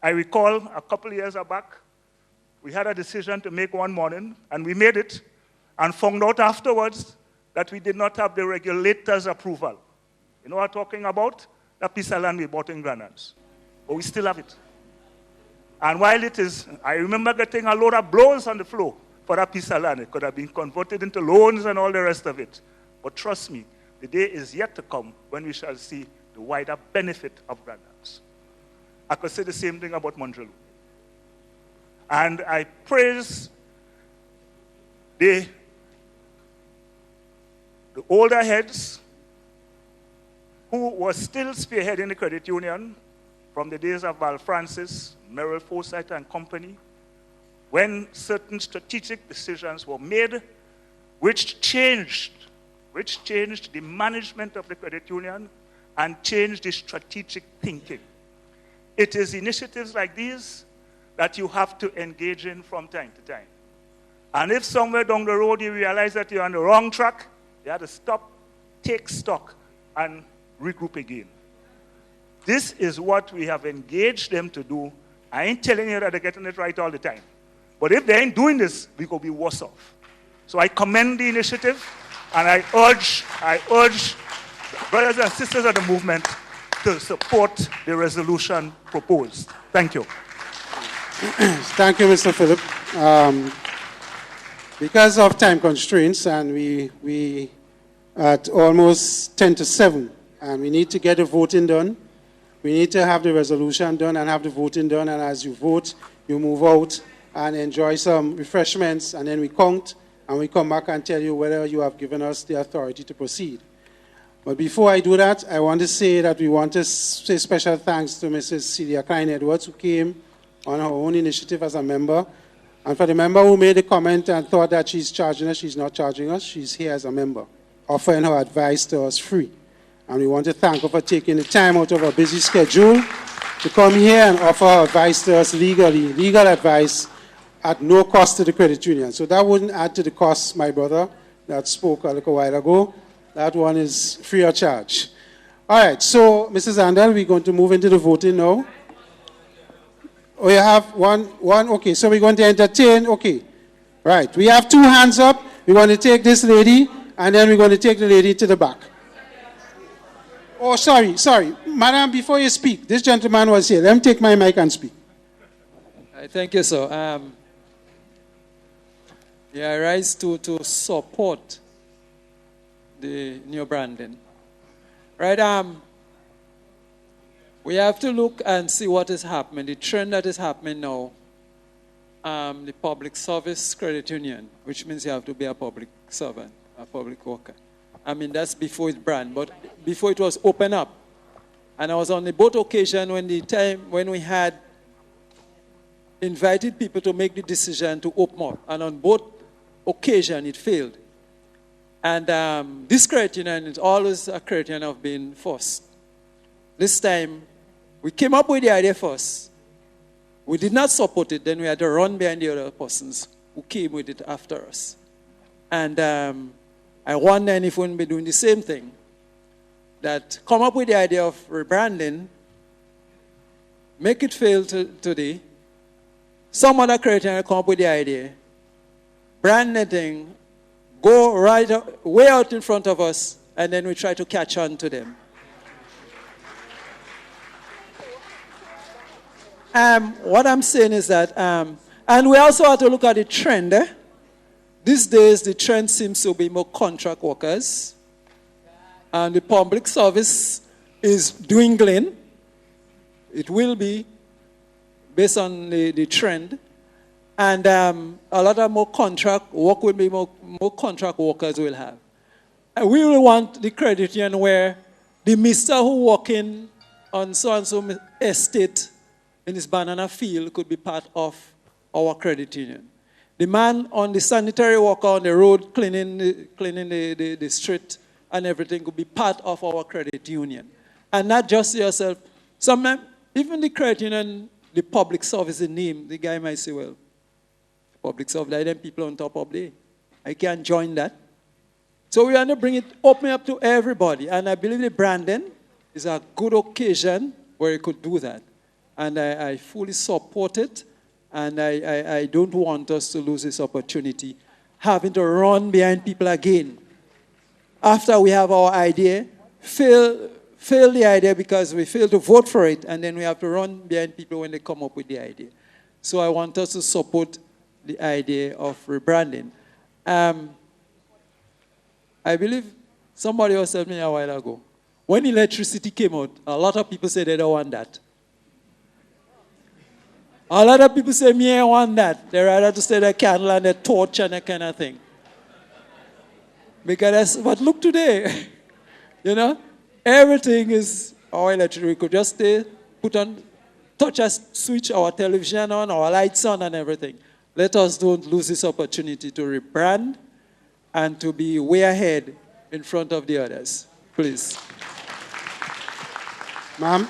I recall a couple of years back, we had a decision to make one morning, and we made it, and found out afterwards that we did not have the regulator's approval. You know what I'm talking about? That piece of land we bought in Granans. But we still have it. And while it is, I remember getting a load of blows on the floor for that piece of land. It could have been converted into loans and all the rest of it. But trust me, the day is yet to come when we shall see the wider benefit of Grandlands. I could say the same thing about Montreal. And I praise the older heads who were still spearheading the credit union from the days of Val Francis, Merrill Forsyth and company, when certain strategic decisions were made which changed the management of the credit union and changed the strategic thinking. It is initiatives like these that you have to engage in from time to time. And if somewhere down the road you realize that you're on the wrong track, you have to stop, take stock, and regroup again. This is what we have engaged them to do. I ain't telling you that they're getting it right all the time. But if they ain't doing this, we could be worse off. So I commend the initiative, and I urge brothers and sisters of the movement to support the resolution proposed. Thank you.
Thank you, Mr. Philip. Because of time constraints, and we at almost 10 to 7, and we need to get the voting done. We need to have the resolution done and have the voting done, and as you vote, you move out and enjoy some refreshments, and then we count, and we come back and tell you whether you have given us the authority to proceed. But before I do that, I want to say that we want to say special thanks to Mrs. Celia Klein-Edwards, who came on her own initiative as a member. And for the member who made a comment and thought that she's charging us, she's not charging us. She's here as a member, offering her advice to us free. And we want to thank her for taking the time out of her busy schedule to come here and offer her advice to us legal advice at no cost to the credit union. So that wouldn't add to the cost, my brother, that spoke a little while ago. That one is free of charge. All right, so Mrs. Andel, we're going to move into the voting now. Oh, you have one, okay, so we're going to entertain, okay. Right, we have 2 hands up. We're going to take this lady, and then we're going to take the lady to the back. Oh, sorry. Madam, before you speak, this gentleman was here. Let me take my mic and speak.
Thank you, sir. I rise to support the new branding. Right, we have to look and see what is happening, the trend that is happening now. The public service credit union, which means you have to be a public servant, a public worker. I mean, that's before it's brand, but before it was open up. And I was on the both occasion when we had invited people to make the decision to open up. And on both occasions, it failed. And this credit union is always a credit union of being forced. This time, we came up with the idea first. We did not support it. Then we had to run behind the other persons who came with it after us. And I wonder if we wouldn't be doing the same thing. That come up with the idea of rebranding, make it fail today. Some other credit union come up with the idea, brand the thing, go way out in front of us, and then we try to catch on to them. What I'm saying is that, and we also have to look at the trend. These days, the trend seems to be more contract workers. And the public service is dwindling. It will be, based on the trend. And a lot of more contract work will be more contract workers will have. And we will want the credit union where the mister who working on so-and-so estate in his banana field could be part of our credit union. The man on the sanitary worker on the road cleaning the street and everything could be part of our credit union. And not just yourself. Even the credit union, the public service name, the guy might say, well, public service, like them people on top of there. I can't join that. So we want to open up to everybody. And I believe the branding is a good occasion where you could do that. And I fully support it. And I don't want us to lose this opportunity, having to run behind people again. After we have our idea, fail the idea because we fail to vote for it, and then we have to run behind people when they come up with the idea. So I want us to support the idea of rebranding. I believe Somebody else said me a while ago, when electricity came out, a lot of people said they don't want that. A lot of people say, me, I want that. They rather to say the candle and the torch and that kind of thing. Because but look today, everything is our electric. We could just touch a switch, our television on, our lights on and everything. Let us don't lose this opportunity to rebrand and to be way ahead in front of the others. Please.
Ma'am,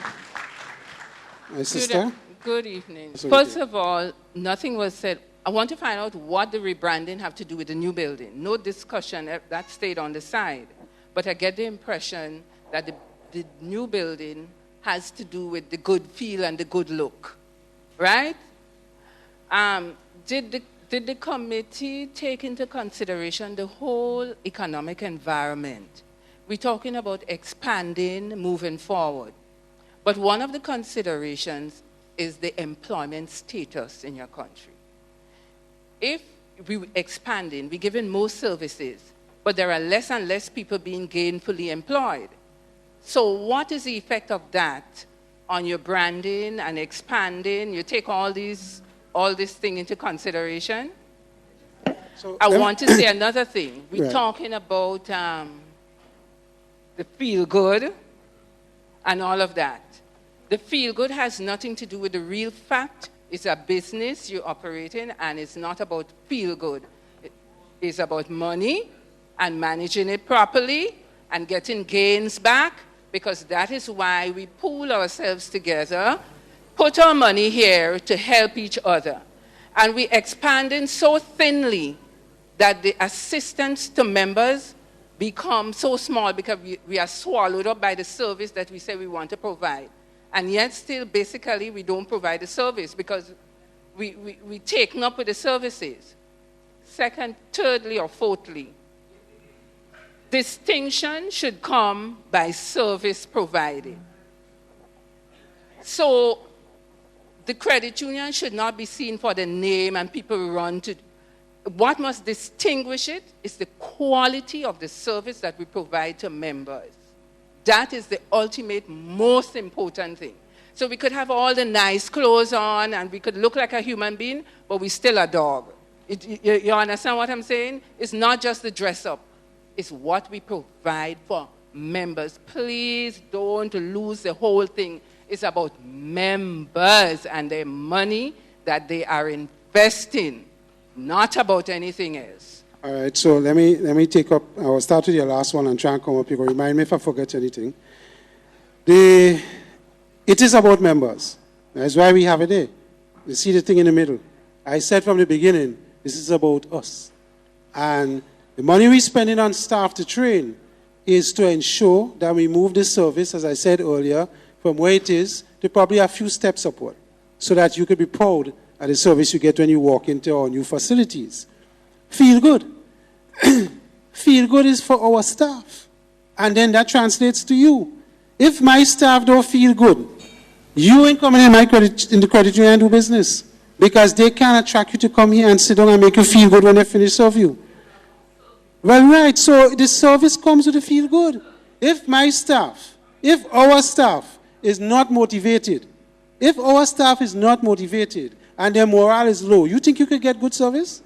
my sister.
Good evening. First of all, nothing was said. I want to find out what the rebranding have to do with the new building. No discussion, that stayed on the side. But I get the impression that the new building has to do with the good feel and the good look, right? Did the committee take into consideration the whole economic environment? We're talking about expanding, moving forward. But one of the considerations is the employment status in your country. If we're expanding, we're giving more services, but there are less and less people being gainfully employed. So what is the effect of that on your branding and expanding? You take all this thing into consideration? So, I want to say another thing. We're talking about the feel good and all of that. The feel good has nothing to do with the real fact. It's a business you operate in, and it's not about feel good. It's about money and managing it properly and getting gains back, because that is why we pool ourselves together, put our money here to help each other. And we're expanding so thinly that the assistance to members become so small because we are swallowed up by the service that we say we want to provide. And yet still, basically, we don't provide the service because we taken up with the services. Second, thirdly, or fourthly, distinction should come by service provided. So the credit union should not be seen for the name and people run to. What must distinguish it is the quality of the service that we provide to members. That is the ultimate, most important thing. So we could have all the nice clothes on and we could look like a human being, but we're still a dog. You understand what I'm saying? It's not just the dress up. It's what we provide for members. Please don't lose the whole thing. It's about members and their money that they are investing, not about anything else.
All right, so let me take up, I will start with your last one and try and come up. You can remind me if I forget anything. It is about members. That's why we have it there. You see the thing in the middle. I said from the beginning, this is about us. And the money we're spending on staff to train is to ensure that we move the service, as I said earlier, from where it is to probably a few steps upward, so that you could be proud of the service you get when you walk into our new facilities. Feel good. Feel good is for our staff. And then that translates to you. If my staff don't feel good, you ain't coming in the credit union and do business. Because they can't attract you to come here and sit down and make you feel good when they finish serve you. Well, right, so the service comes with the feel good. If our staff is not motivated, and their morale is low, you think you could get good service?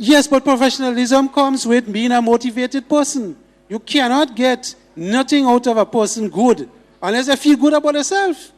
Yes, but professionalism comes with being a motivated person. You cannot get nothing out of a person good unless they feel good about themselves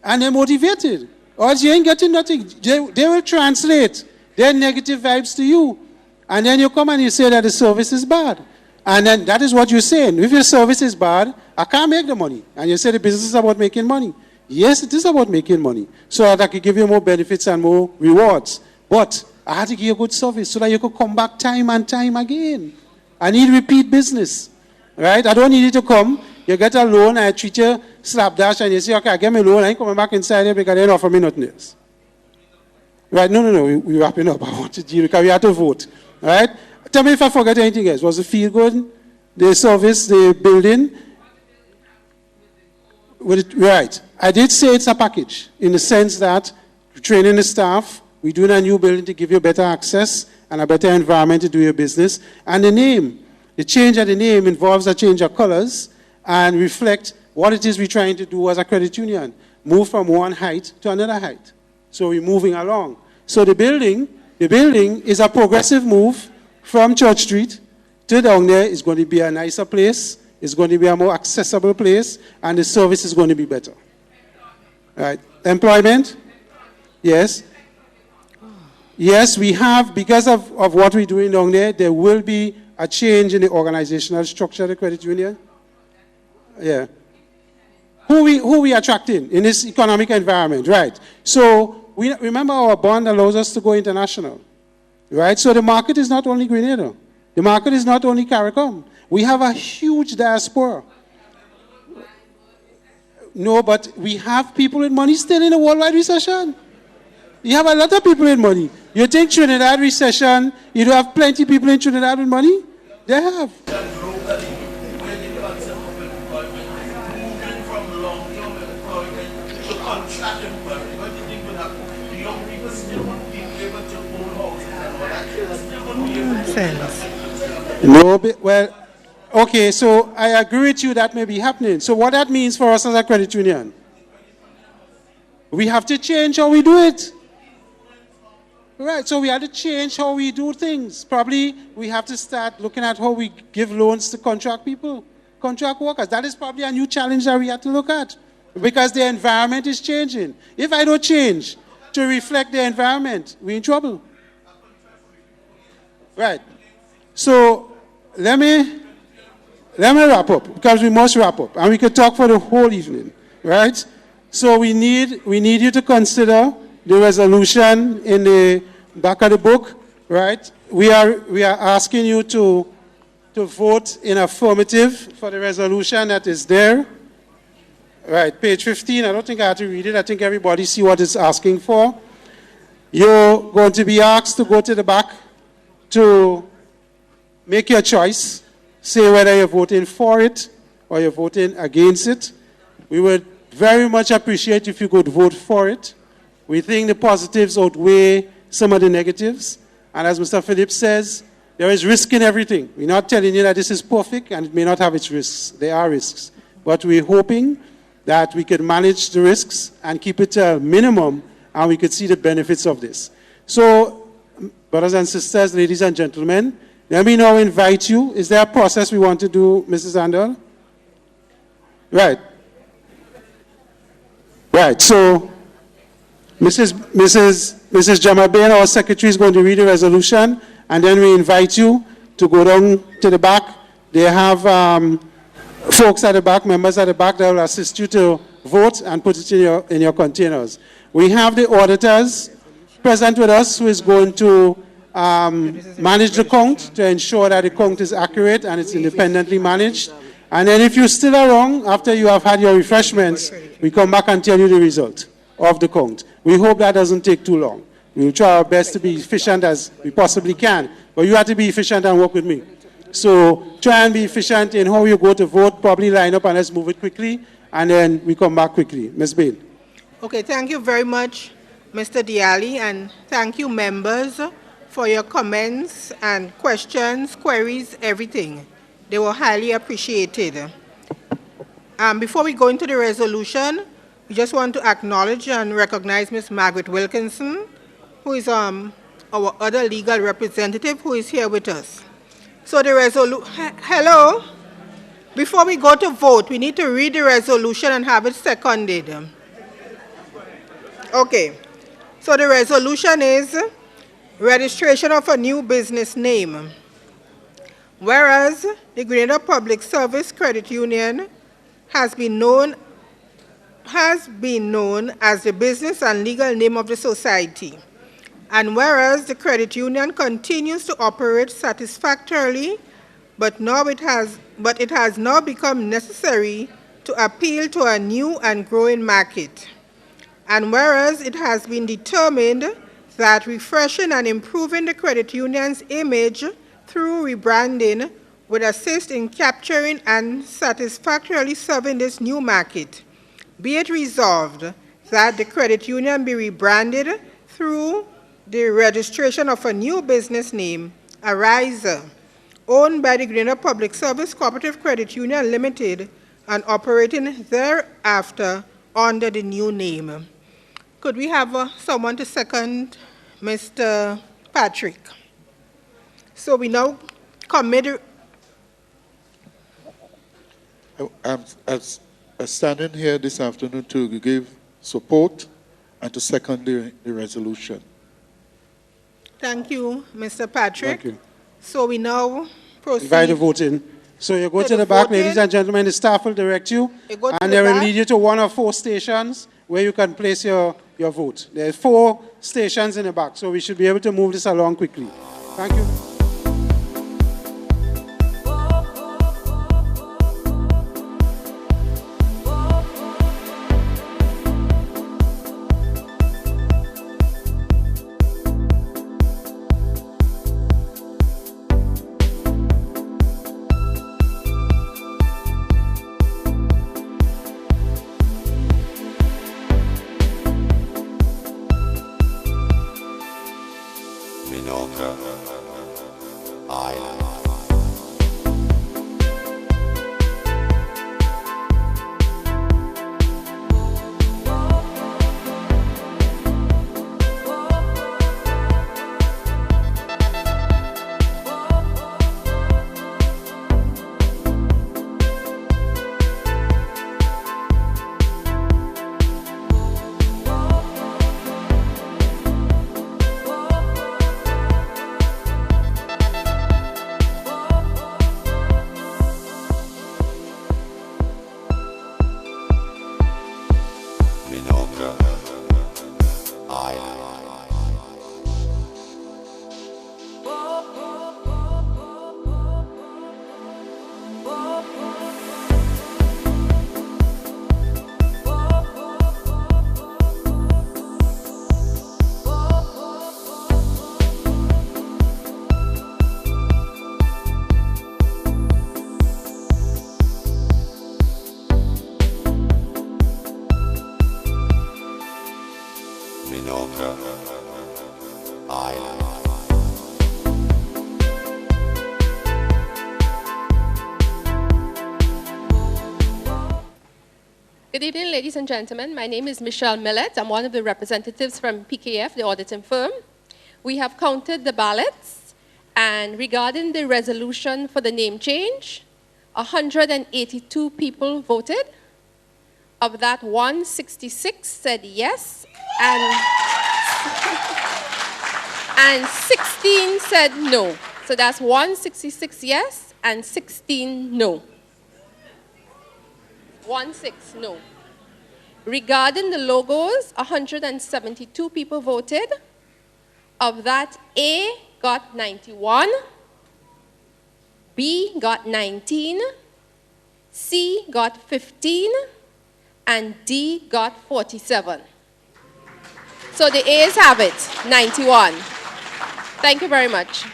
and they're motivated. Or else you ain't getting nothing. They will translate their negative vibes to you. And then you come and you say that the service is bad. And then that is what you're saying. If your service is bad, I can't make the money. And you say the business is about making money. Yes, it is about making money. So that I can give you more benefits and more rewards. But I had to give you a good service so that you could come back time and time again. I need repeat business. Right? I don't need you to come. You get a loan, I treat you slapdash, and you say, okay, I get me a loan, I ain't coming back inside here because they don't offer me nothing else. Right? No, we're wrapping up. I want to deal because we have to vote. Right? Tell me if I forget anything else. Was it feel good? The service, the building? Right. I did say it's a package in the sense that training the staff, we're doing a new building to give you better access and a better environment to do your business. And the name. The change of the name involves a change of colors and reflect what it is we're trying to do as a credit union. Move from one height to another height. So we're moving along. So the building is a progressive move from Church Street to down there. It's going to be a nicer place. It's going to be a more accessible place, and the service is going to be better. Right. Employment? Yes. Yes, we have, because of what we're doing down there will be a change in the organizational structure of the credit union. Yeah. Who we attracting in this economic environment, right? So we remember our bond allows us to go international, right? So the market is not only Grenada. The market is not only CARICOM. We have a huge diaspora. No, but we have people with money still in a worldwide recession. You have a lot of people with money. You think Trinidad recession, you don't have plenty of people in Trinidad with money? They have. No, well, okay, so I agree with you that may be happening. So what that means for us as a credit union? We have to change how we do it. Right, so we have to change how we do things. Probably we have to start looking at how we give loans to contract people, contract workers. That is probably a new challenge that we have to look at because the environment is changing. If I don't change to reflect the environment, we're in trouble. Right. So let me wrap up because we must wrap up and we could talk for the whole evening. Right? So we need you to consider the resolution in the back of the book, right? We are asking you to vote in affirmative for the resolution that is there. Right, page 15, I don't think I have to read it. I think everybody see what it's asking for. You're going to be asked to go to the back to make your choice. Say whether you're voting for it or you're voting against it. We would very much appreciate if you could vote for it. We think the positives outweigh some of the negatives. And as Mr. Phillips says, there is risk in everything. We're not telling you that this is perfect and it may not have its risks. There are risks. But we're hoping that we could manage the risks and keep it to a minimum and we could see the benefits of this. So, brothers and sisters, ladies and gentlemen, let me now invite you. Is there a process we want to do, Mrs. Andel? Right. Right, so Mrs. Jamabain, our secretary, is going to read the resolution, and then we invite you to go down to the back. They have folks at the back, members at the back that will assist you to vote and put it in your containers. We have the auditors present with us who is going to manage the count to ensure that the count is accurate and it's independently managed. And then if you still are wrong, after you have had your refreshments, we come back and tell you the result of the count. We hope that doesn't take too long. We will try our best to be efficient as we possibly can, but you have to be efficient and work with me. So try and be efficient in how you go to vote, probably line up and let's move it quickly, and then we come back quickly. Ms. Bain.
Okay, thank you very much, Mr. Diali, and thank you, members, for your comments and questions, queries, everything. They were highly appreciated. Before we go into the resolution, we just want to acknowledge and recognize Ms. Margaret Wilkinson, who is our other legal representative who is here with us. So the resolution, hello? Before we go to vote, we need to read the resolution and have it seconded. Okay, so the resolution is registration of a new business name. Whereas the Grenada Public Service Credit Union has been known as the business and legal name of the society. And whereas the credit union continues to operate satisfactorily, but it has now become necessary to appeal to a new and growing market. And whereas it has been determined that refreshing and improving the credit union's image through rebranding would assist in capturing and satisfactorily serving this new market. Be it resolved that the credit union be rebranded through the registration of a new business name, Ariza, owned by the Grenada Public Service Cooperative Credit Union Limited and operating thereafter under the new name. Could we have someone to second Mr. Patrick? So we now commit.
I'm standing here this afternoon to give support and to second the resolution.
Thank you, Mr. Patrick.
Thank you.
So we now proceed.
Invite the voting. So you go to the back, ladies and gentlemen, the staff will direct you,
go to
and
the
they will
back.
lead you to one of 4 stations where you can place your vote. There are 4 stations in the back, so we should be able to move this along quickly. Thank you.
Minorca Island. Minorca Island. Minorca Island.
Good evening, ladies and gentlemen. My name is Michelle Millett. I'm one of the representatives from PKF, the auditing firm. We have counted the ballots, and regarding the resolution for the name change, 182 people voted. Of that, 166 said yes, and 16 said no. So that's 166 yes and 16 no. 16 no. Regarding the logos, 172 people voted. Of that, A got 91, B got 19, C got 15, and D got 47. So the A's have it, 91. Thank you very much.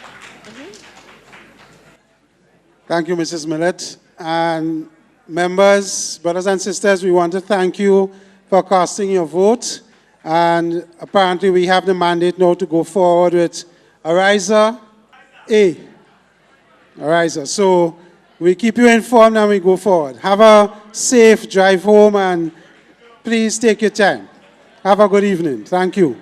Thank you, Mrs. Millett. And members, brothers and sisters, we want to thank you for casting your vote. And apparently we have the mandate now to go forward with Ariza A. Ariza. So we keep you informed and we go forward. Have a safe drive home and please take your time. Have a good evening. Thank you.